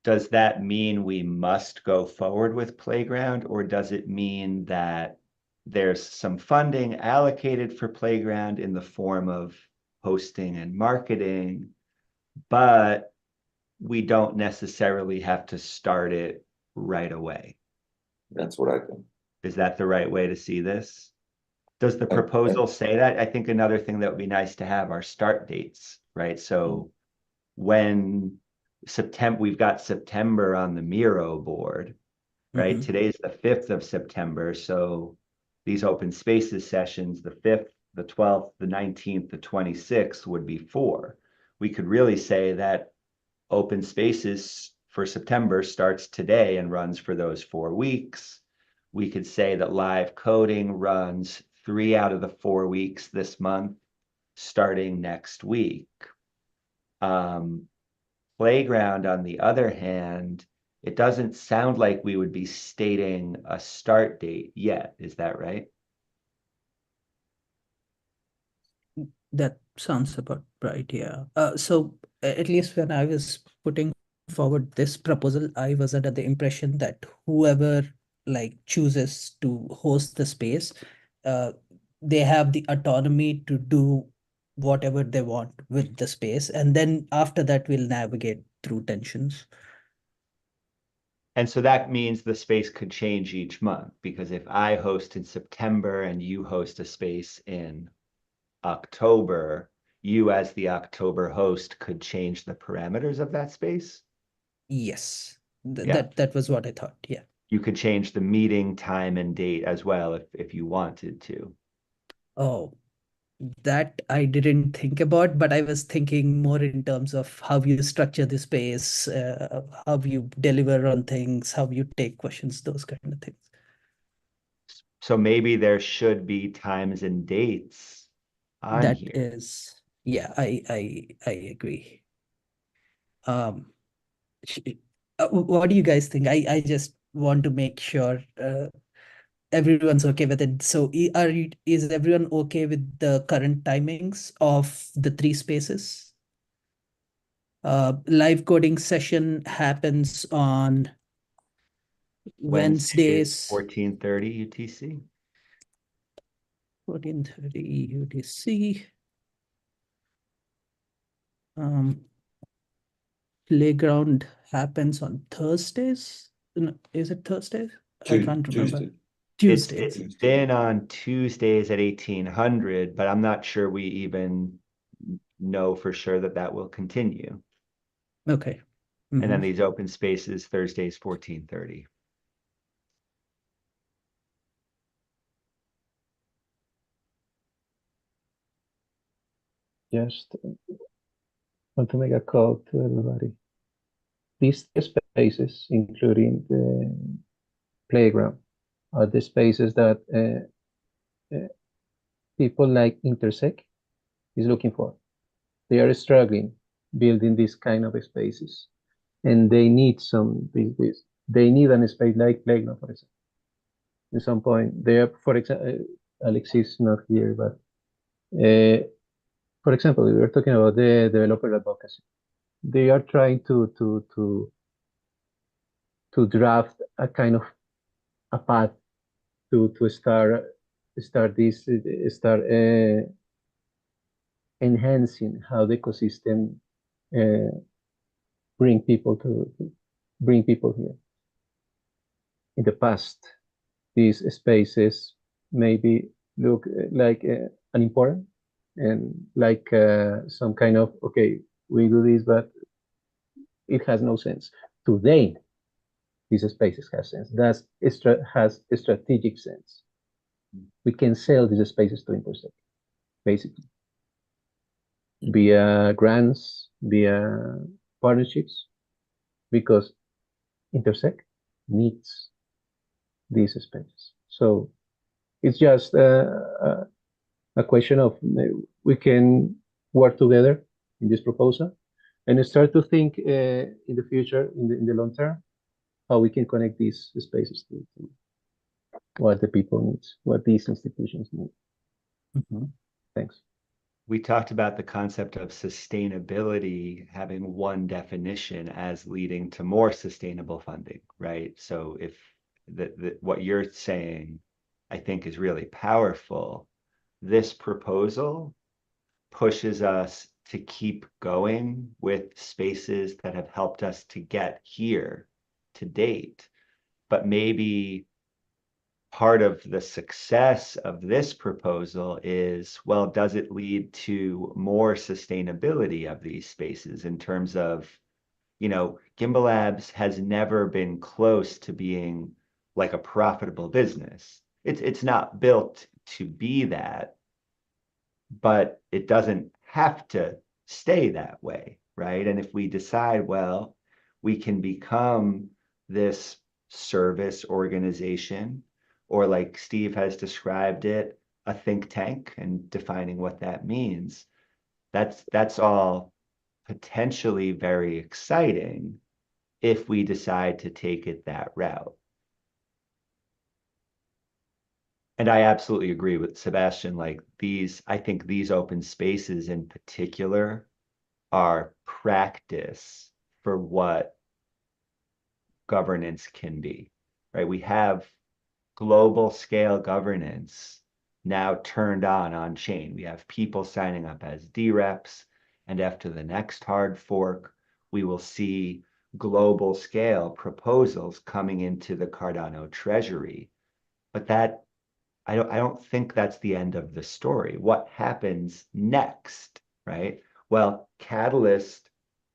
A: does that mean we must go forward with Playground, or does it mean that there's some funding allocated for Playground in the form of hosting and marketing, but we don't necessarily have to start it right away?
F: That's what I think.
A: Is that the right way to see this? Does the proposal say that? I think another thing that would be nice to have are start dates, right? So when we've got September on the Miro board, right? Today's the 5th of September. So these open spaces sessions, the 5th, the 12th, the 19th, the 26th would be 4. We could really say that open spaces for September starts today and runs for those 4 weeks. We could say that live coding runs 3 out of the 4 weeks this month, starting next week. Playground, on the other hand, it doesn't sound like we would be stating a start date yet. Is that right?
D: That sounds about right, yeah. So at least when I was putting forward this proposal, I was under the impression that whoever like chooses to host the space, they have the autonomy to do whatever they want with the space. And then after that, we'll navigate through tensions.
A: And so that means the space could change each month, because if I host in September and you host a space in October, you as the October host could change the parameters of that space.
D: Yes,
A: Yeah.
D: that was what I thought. Yeah.
A: You could change the meeting time and date as well if you wanted to.
D: Oh, that I didn't think about, but I was thinking more in terms of how you structure the space, how you deliver on things, how you take questions, those kind of things.
A: So maybe there should be times and dates on
D: That
A: here.
D: is, yeah, I agree. What do you guys think? I just want to make sure everyone's okay with it. So is everyone okay with the current timings of the 3 spaces? Live coding session happens on Wednesdays,
A: 14:30 UTC.
D: 14:30 UTC. Playground happens on Thursdays. No, is it Thursdays? I can't remember. Tuesdays.
A: It's been on Tuesdays at 1800, but I'm not sure we even know for sure that that will continue.
D: Okay.
A: And then these open spaces, Thursdays, 14:30.
B: Just want to make a call to everybody. These spaces, including the playground, are the spaces that people like Intersec is looking for. They are struggling building these kind of spaces, and they need they need a space like playground, for example. At some point, they are, for example, Alex is not here, but for example, we were talking about the developer advocacy. They are trying to draft a kind of a path to start enhancing how the ecosystem bring people here. In the past, these spaces maybe look like unimportant and like some kind of, okay, we do this, but it has no sense. Today, these spaces have sense. That has a strategic sense. We can sell these spaces to Intersect, basically, via grants, via partnerships, because Intersect needs these spaces. So it's just a question of we can work together in this proposal and start to think in the future, in the long term, how we can connect these spaces to what the people need, what these institutions need. Thanks.
A: We talked about the concept of sustainability having one definition as leading to more sustainable funding, right? So if what you're saying, I think, is really powerful, this proposal pushes us to keep going with spaces that have helped us to get here to date. But maybe part of the success of this proposal is, well, does it lead to more sustainability of these spaces in terms of, Gimbalabs has never been close to being like a profitable business. It's not built to be that, but it doesn't have to stay that way, right? And if we decide, well, we can become this service organization, or like Steve has described it, a think tank and defining what that means, that's all potentially very exciting if we decide to take it that route. And I absolutely agree with Sebastian, like I think these open spaces in particular are practice for what governance can be, right? We have global scale governance now turned on chain. We have people signing up as DREPs, and after the next hard fork, we will see global scale proposals coming into the Cardano treasury. But that, I don't think that's the end of the story. What happens next, right? Well, Catalyst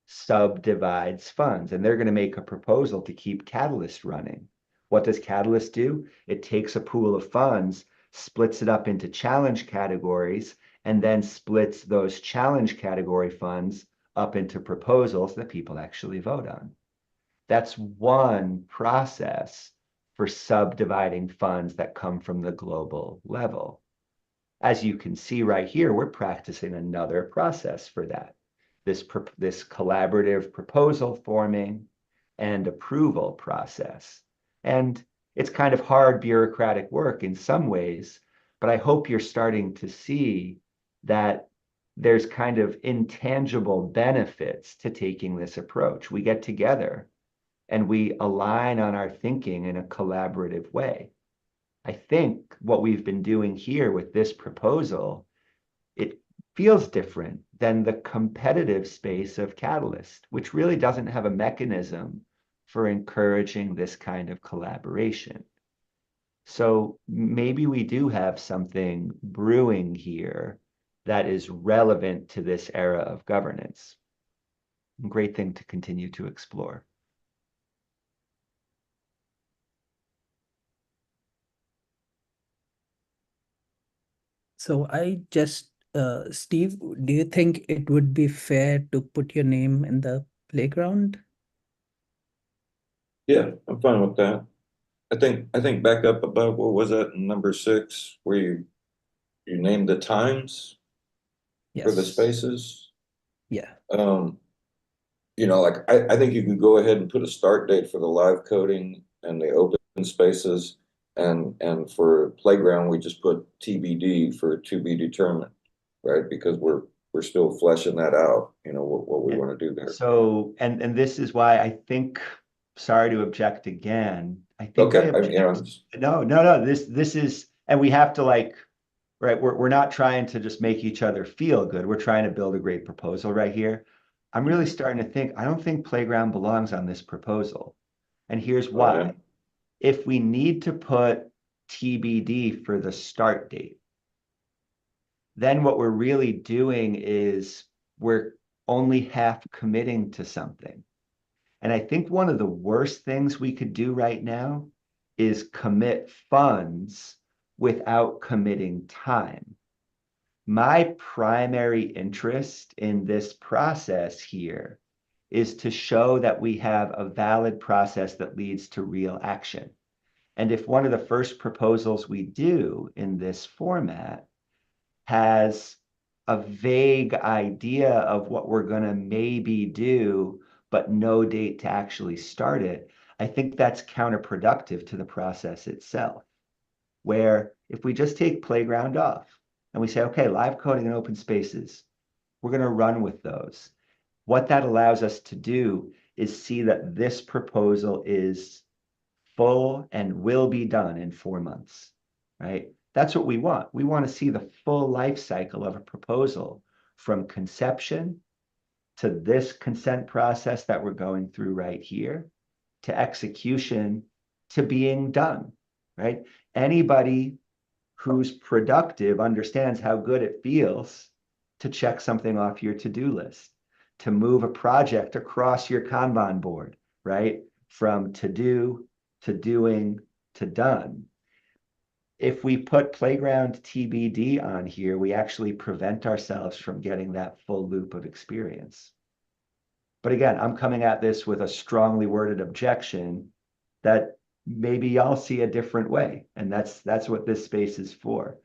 A: subdivides funds, and they're going to make a proposal to keep Catalyst running. What does Catalyst do? It takes a pool of funds, splits it up into challenge categories, and then splits those challenge category funds up into proposals that people actually vote on. That's one process for subdividing funds that come from the global level. As you can see right here, we're practicing another process for that. This collaborative proposal forming and approval process. And it's kind of hard bureaucratic work in some ways, but I hope you're starting to see that there's kind of intangible benefits to taking this approach. We get together and we align on our thinking in a collaborative way. I think what we've been doing here with this proposal, it feels different than the competitive space of Catalyst, which really doesn't have a mechanism for encouraging this kind of collaboration. So maybe we do have something brewing here that is relevant to this era of governance. Great thing to continue to explore.
D: So Steve, do you think it would be fair to put your name in the playground?
F: Yeah, I'm fine with that. I think back up above, what was that, number 6, where you named the times for the
D: Yes.
F: spaces?
D: Yeah.
F: Like I think you could go ahead and put a start date for the live coding and the open spaces, and for playground we just put TBD for to be determined, right? Because we're still fleshing that out, what we want to do there.
A: So, and this is why I think, sorry to object again. I think
F: Okay,
A: no, this is, and we have to right, we're not trying to just make each other feel good. We're trying to build a great proposal right here. I'm really starting to think, I don't think playground belongs on this proposal. And here's why.
F: Okay.
A: If we need to put TBD for the start date, then what we're really doing is we're only half committing to something. And I think one of the worst things we could do right now is commit funds without committing time. My primary interest in this process here is to show that we have a valid process that leads to real action. And if one of the first proposals we do in this format has a vague idea of what we're going to maybe do, but no date to actually start it, I think that's counterproductive to the process itself. Where if we just take playground off and we say, okay, live coding and open spaces, we're going to run with those. What that allows us to do is see that this proposal is full and will be done in 4 months, right? That's what we want. We want to see the full life cycle of a proposal from conception to this consent process that we're going through right here, to execution, to being done, right? Anybody who's productive understands how good it feels to check something off your to-do list, to move a project across your Kanban board, right? From to-do to doing to done. If we put playground TBD on here, we actually prevent ourselves from getting that full loop of experience. But again, I'm coming at this with a strongly worded objection that maybe y'all see a different way. And that's what this space is for.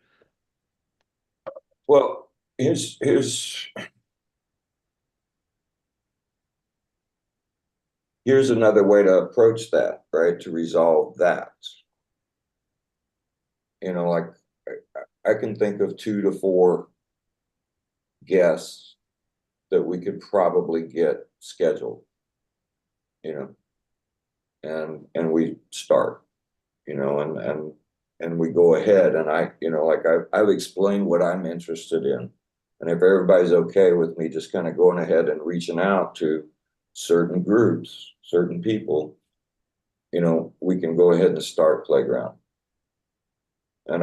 F: Well, here's another way to approach that, right? To resolve that. You know, like I can think of 2 to 4 guests that we could probably get scheduled, you know, and we start, you know, and we go ahead, and I, you know, like I've explained what I'm interested in. And if everybody's okay with me just kind of going ahead and reaching out to certain groups, certain people, you know, we can go ahead and start Playground. And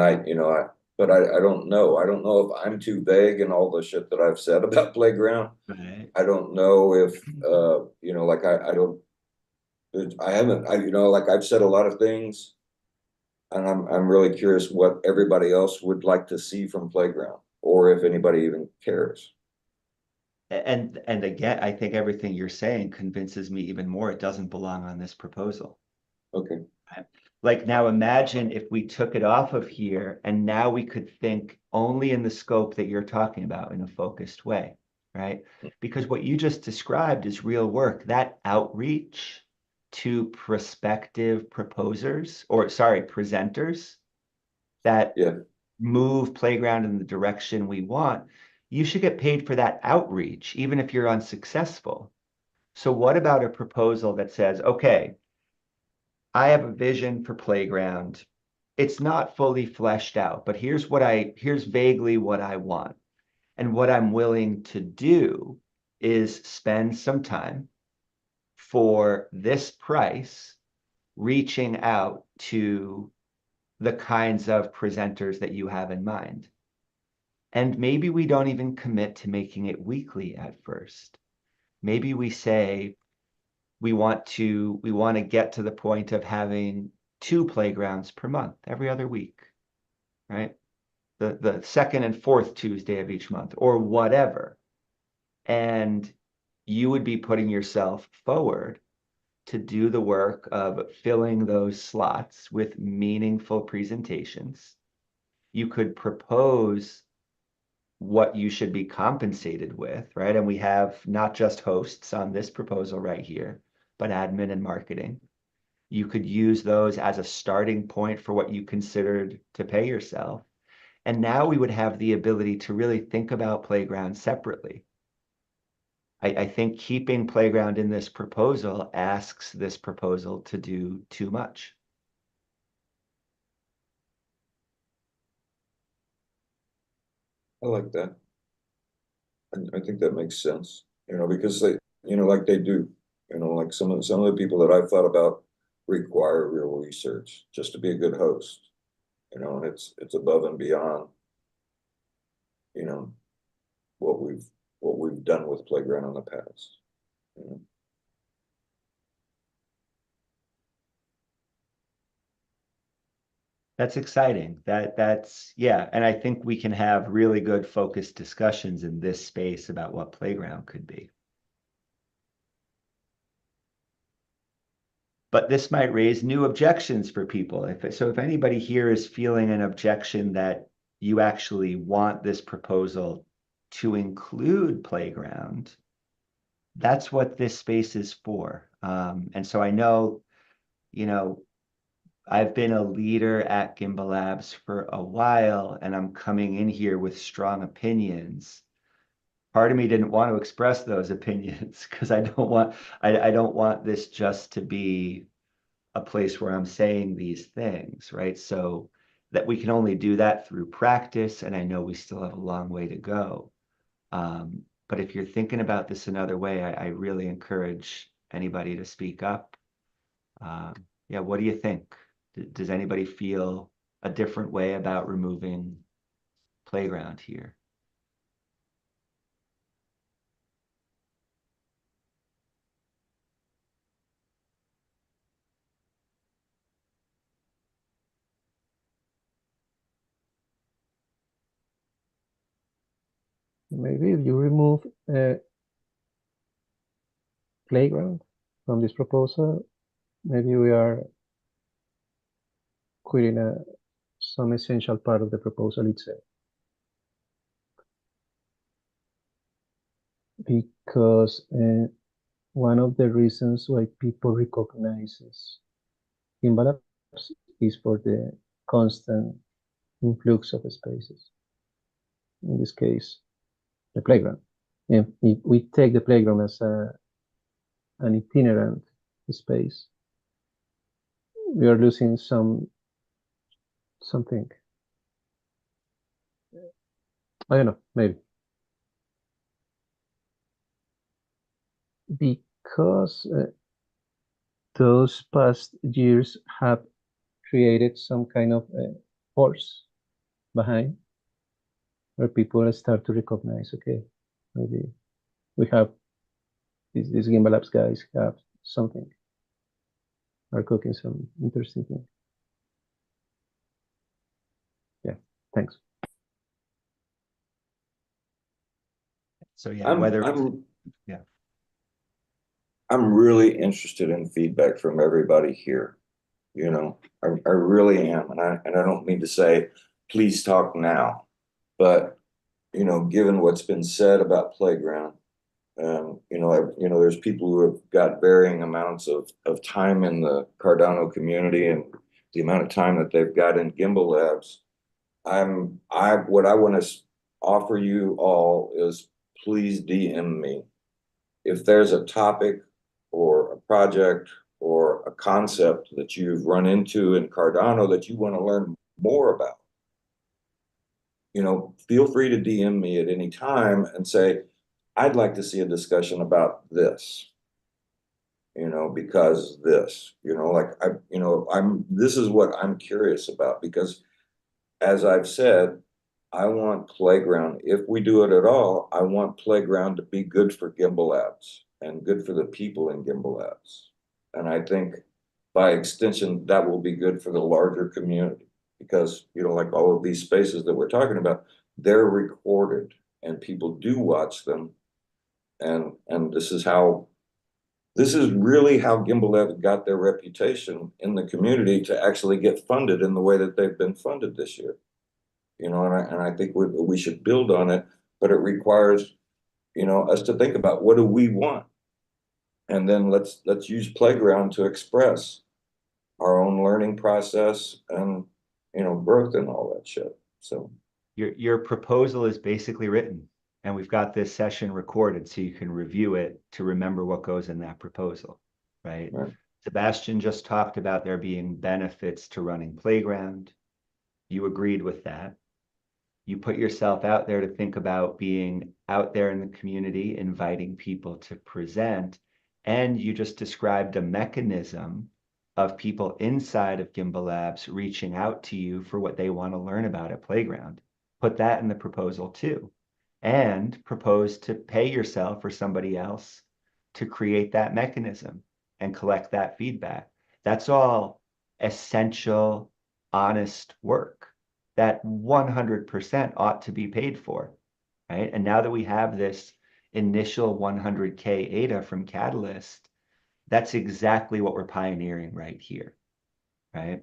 F: but I don't know. I don't know if I'm too vague in all the shit that I've said about Playground.
A: Right.
F: I don't know if, you know, like I haven't, you know, like I've said a lot of things, and I'm really curious what everybody else would like to see from Playground, or if anybody even cares.
A: And again, I think everything you're saying convinces me even more it doesn't belong on this proposal.
F: Okay.
A: Like, now imagine if we took it off of here and now we could think only in the scope that you're talking about in a focused way, right? Because what you just described is real work. That outreach to prospective proposers, or sorry, presenters that move Playground in the direction we want, you should get paid for that outreach, even if you're unsuccessful. So what about a proposal that says, okay, I have a vision for Playground. It's not fully fleshed out, but here's vaguely what I want. And what I'm willing to do is spend some time for this price, reaching out to the kinds of presenters that you have in mind. And maybe we don't even commit to making it weekly at first. Maybe we say we want to get to the point of having 2 playgrounds per month, every other week, right? The second and fourth Tuesday of each month, or whatever. And you would be putting yourself forward to do the work of filling those slots with meaningful presentations. You could propose what you should be compensated with, right? And we have not just hosts on this proposal right here, but admin and marketing. You could use those as a starting point for what you considered to pay yourself. And now we would have the ability to really think about Playground separately. I think keeping Playground in this proposal asks this proposal to do too much.
F: I like that. I think that makes sense, you know, because they, you know, like they do, you know, like some of the people that I've thought about require real research just to be a good host, you know, and it's above and beyond, you know, what we've done with Playground in the past, you know.
A: That's exciting. That's yeah, and I think we can have really good focused discussions in this space about what Playground could be. But this might raise new objections for people. If anybody here is feeling an objection that you actually want this proposal to include Playground, that's what this space is for. And so I know, you know, I've been a leader at Gimbalabs for a while, and I'm coming in here with strong opinions. Part of me didn't want to express those opinions because I don't want this just to be a place where I'm saying these things, right? So that we can only do that through practice, and I know we still have a long way to go. But if you're thinking about this another way, I really encourage anybody to speak up. Yeah, what do you think? Does anybody feel a different way about removing Playground here?
B: Maybe if you remove Playground from this proposal, maybe we are quitting some essential part of the proposal itself. because one of the reasons why people recognizes Gimbalabs is for the constant influx of spaces. In this case, the playground. And if we take the playground as an itinerant space, we are losing something. I don't know, maybe. Because those past years have created some kind of force behind where people start to recognize, okay, maybe we have these Gimbalabs guys have something, are cooking some interesting thing. Yeah, thanks.
A: So yeah, whether
F: yeah, I'm really interested in feedback from everybody here. You know, I really am, and I don't mean to say, please talk now, but you know, given what's been said about Playground, you know, there's people who have got varying amounts of time in the Cardano community and the amount of time that they've got in Gimbalabs. What I want to offer you all is please DM me if there's a topic or a project or a concept that you've run into in Cardano that you want to learn more about. You know, feel free to DM me at any time and say, I'd like to see a discussion about this, you know, because this, you know, like this is what I'm curious about, because as I've said, I want Playground, if we do it at all, I want Playground to be good for Gimbalabs and good for the people in Gimbalabs. And I think by extension, that will be good for the larger community because, you know, like all of these spaces that we're talking about, they're recorded and people do watch them. And this is really how Gimbalabs got their reputation in the community to actually get funded in the way that they've been funded this year. You know, and I think we should build on it, but it requires, you know, us to think about what do we want, and then let's use Playground to express our own learning process and, you know, growth and all that shit. So
A: your proposal is basically written, and we've got this session recorded so you can review it to remember what goes in that proposal, right? Sebastian just talked about there being benefits to running Playground. You agreed with that. You put yourself out there to think about being out there in the community, inviting people to present, and you just described a mechanism of people inside of Gimbalabs reaching out to you for what they want to learn about at Playground. Put that in the proposal too, and propose to pay yourself or somebody else to create that mechanism and collect that feedback. That's all essential, honest work that 100% ought to be paid for, right? And now that we have this initial 100K ADA from Catalyst, that's exactly what we're pioneering right here, right?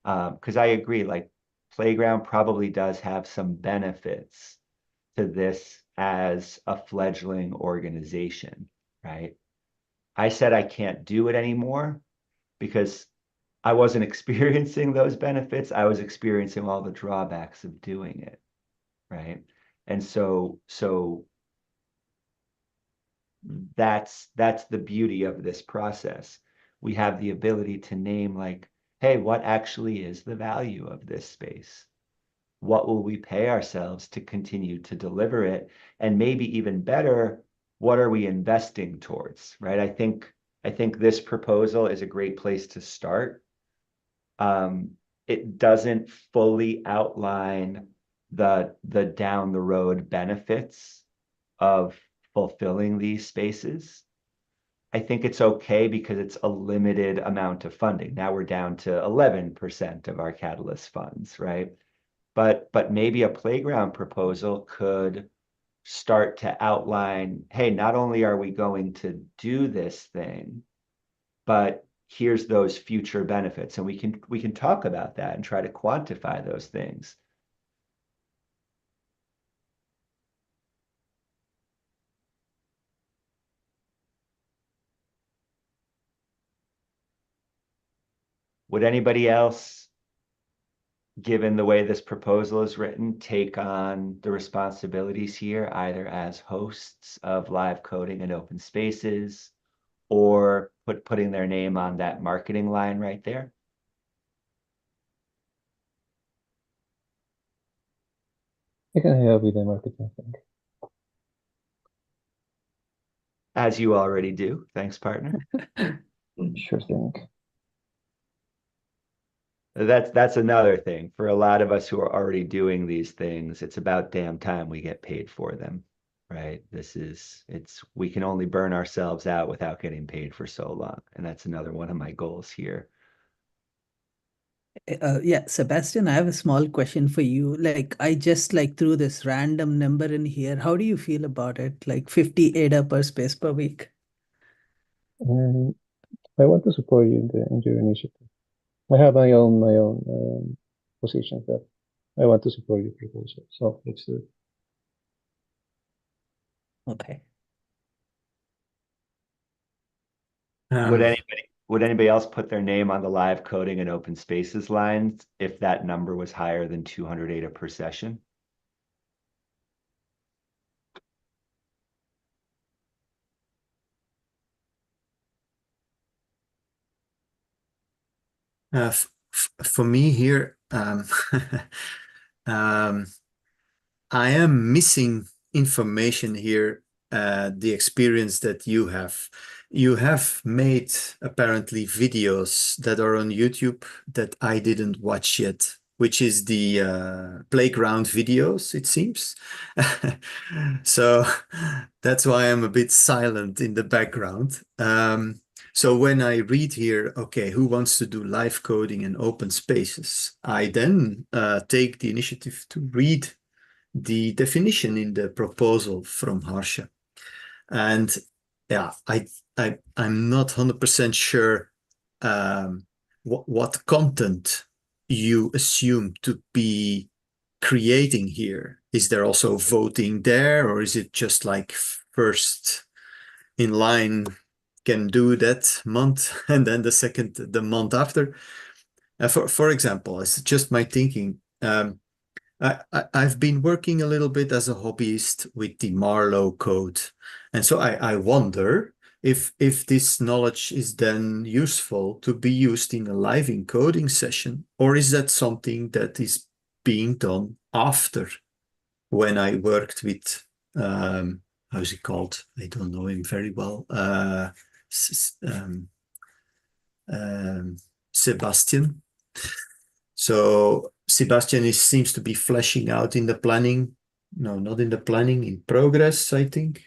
A: Because I agree, like Playground probably does have some benefits to this as a fledgling organization, right? I said I can't do it anymore because I wasn't experiencing those benefits. I was experiencing all the drawbacks of doing it, right? And so that's the beauty of this process. We have the ability to name like, hey, what actually is the value of this space? What will we pay ourselves to continue to deliver it? And maybe even better, what are we investing towards, right? I think this proposal is a great place to start. It doesn't fully outline the down the road benefits of fulfilling these spaces. I think it's okay because it's a limited amount of funding. Now we're down to 11% of our Catalyst funds, right? But maybe a Playground proposal could start to outline, hey, not only are we going to do this thing, but here's those future benefits. And we can talk about that and try to quantify those things. Would anybody else, given the way this proposal is written, take on the responsibilities here, either as hosts of live coding and open spaces, or putting their name on that marketing line right there?
B: I can help with the marketing thing.
A: As you already do. Thanks, partner.
B: Sure thing.
A: That's another thing. For a lot of us who are already doing these things, it's about damn time we get paid for them, right? We can only burn ourselves out without getting paid for so long. And that's another one of my goals here.
D: Yeah, Sebastian, I have a small question for you. Like, I just threw this random number in here. How do you feel about it? Like 50 ADA per space per week.
B: I want to support you in your initiative. I have my own positions that I want to support your proposal. So let's do it.
D: Okay.
A: Would anybody else put their name on the live coding and open spaces lines if that number was higher than 200 ADA per session?
I: For me here, I am missing information here, the experience that you have. You have made apparently videos that are on YouTube that I didn't watch yet, which is the playground videos, it seems. So that's why I'm a bit silent in the background. So when I read here, okay, who wants to do live coding and open spaces? I then take the initiative to read the definition in the proposal from Harsha. And yeah, I'm not 100% sure what content you assume to be creating here. Is there also voting there, or is it just like first in line can do that month and then the month after? For example, it's just my thinking. I've been working a little bit as a hobbyist with the Marlowe code. And so I wonder if this knowledge is then useful to be used in a live encoding session, or is that something that is being done after when I worked with, how's he called? I don't know him very well. Sebastian. So Sebastian seems to be fleshing out in the planning. No, not in the planning, in progress, I think.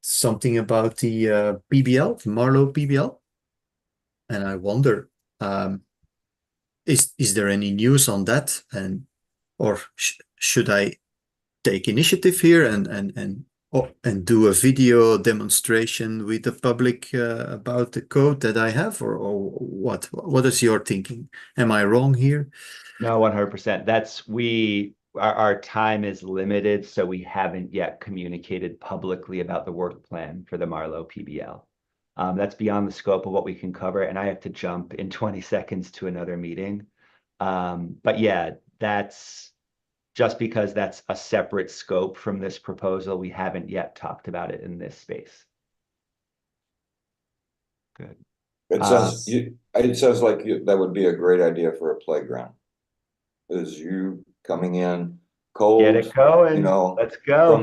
I: Something about the PBL, Marlowe PBL. And I wonder, is there any news on that? Or should I take initiative here and do a video demonstration with the public about the code that I have, or what? What is your thinking? Am I wrong here?
A: No, 100%. Our time is limited, so we haven't yet communicated publicly about the work plan for the Marlowe PBL. That's beyond the scope of what we can cover, and I have to jump in 20 seconds to another meeting. But yeah, that's just because that's a separate scope from this proposal. We haven't yet talked about it in this space. Good.
F: It sounds like that would be a great idea for a playground. Is you coming in cold,
A: get it going,
F: you know,
A: let's go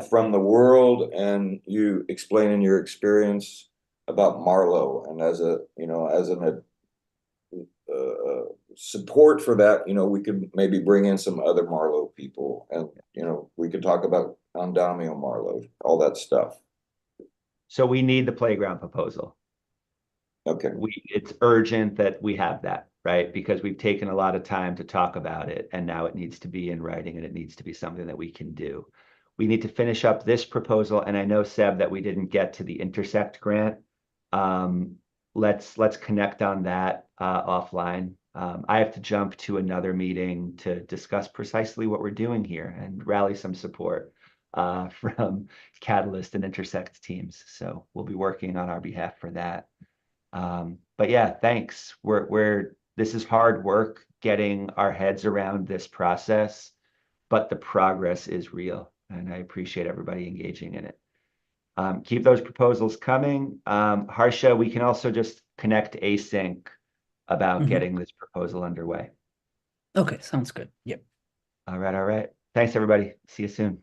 F: from the world, and you explaining your experience about Marlowe, and as an support for that, we could maybe bring in some other Marlowe people, and we could talk about Andamio Marlowe, all that stuff.
A: So we need the playground proposal.
F: Okay.
A: It's urgent that we have that, right? Because we've taken a lot of time to talk about it, and now it needs to be in writing, and it needs to be something that we can do. We need to finish up this proposal, and I know, Seb, that we didn't get to the Intersect grant. Let's connect on that offline. I have to jump to another meeting to discuss precisely what we're doing here and rally some support from Catalyst and Intersect teams. So we'll be working on our behalf for that. But yeah, thanks. This is hard work getting our heads around this process, but the progress is real, and I appreciate everybody engaging in it. Keep those proposals coming. Harsha, we can also just connect async about getting this proposal underway.
D: Okay, sounds good. Yep.
A: All right. Thanks, everybody. See you soon.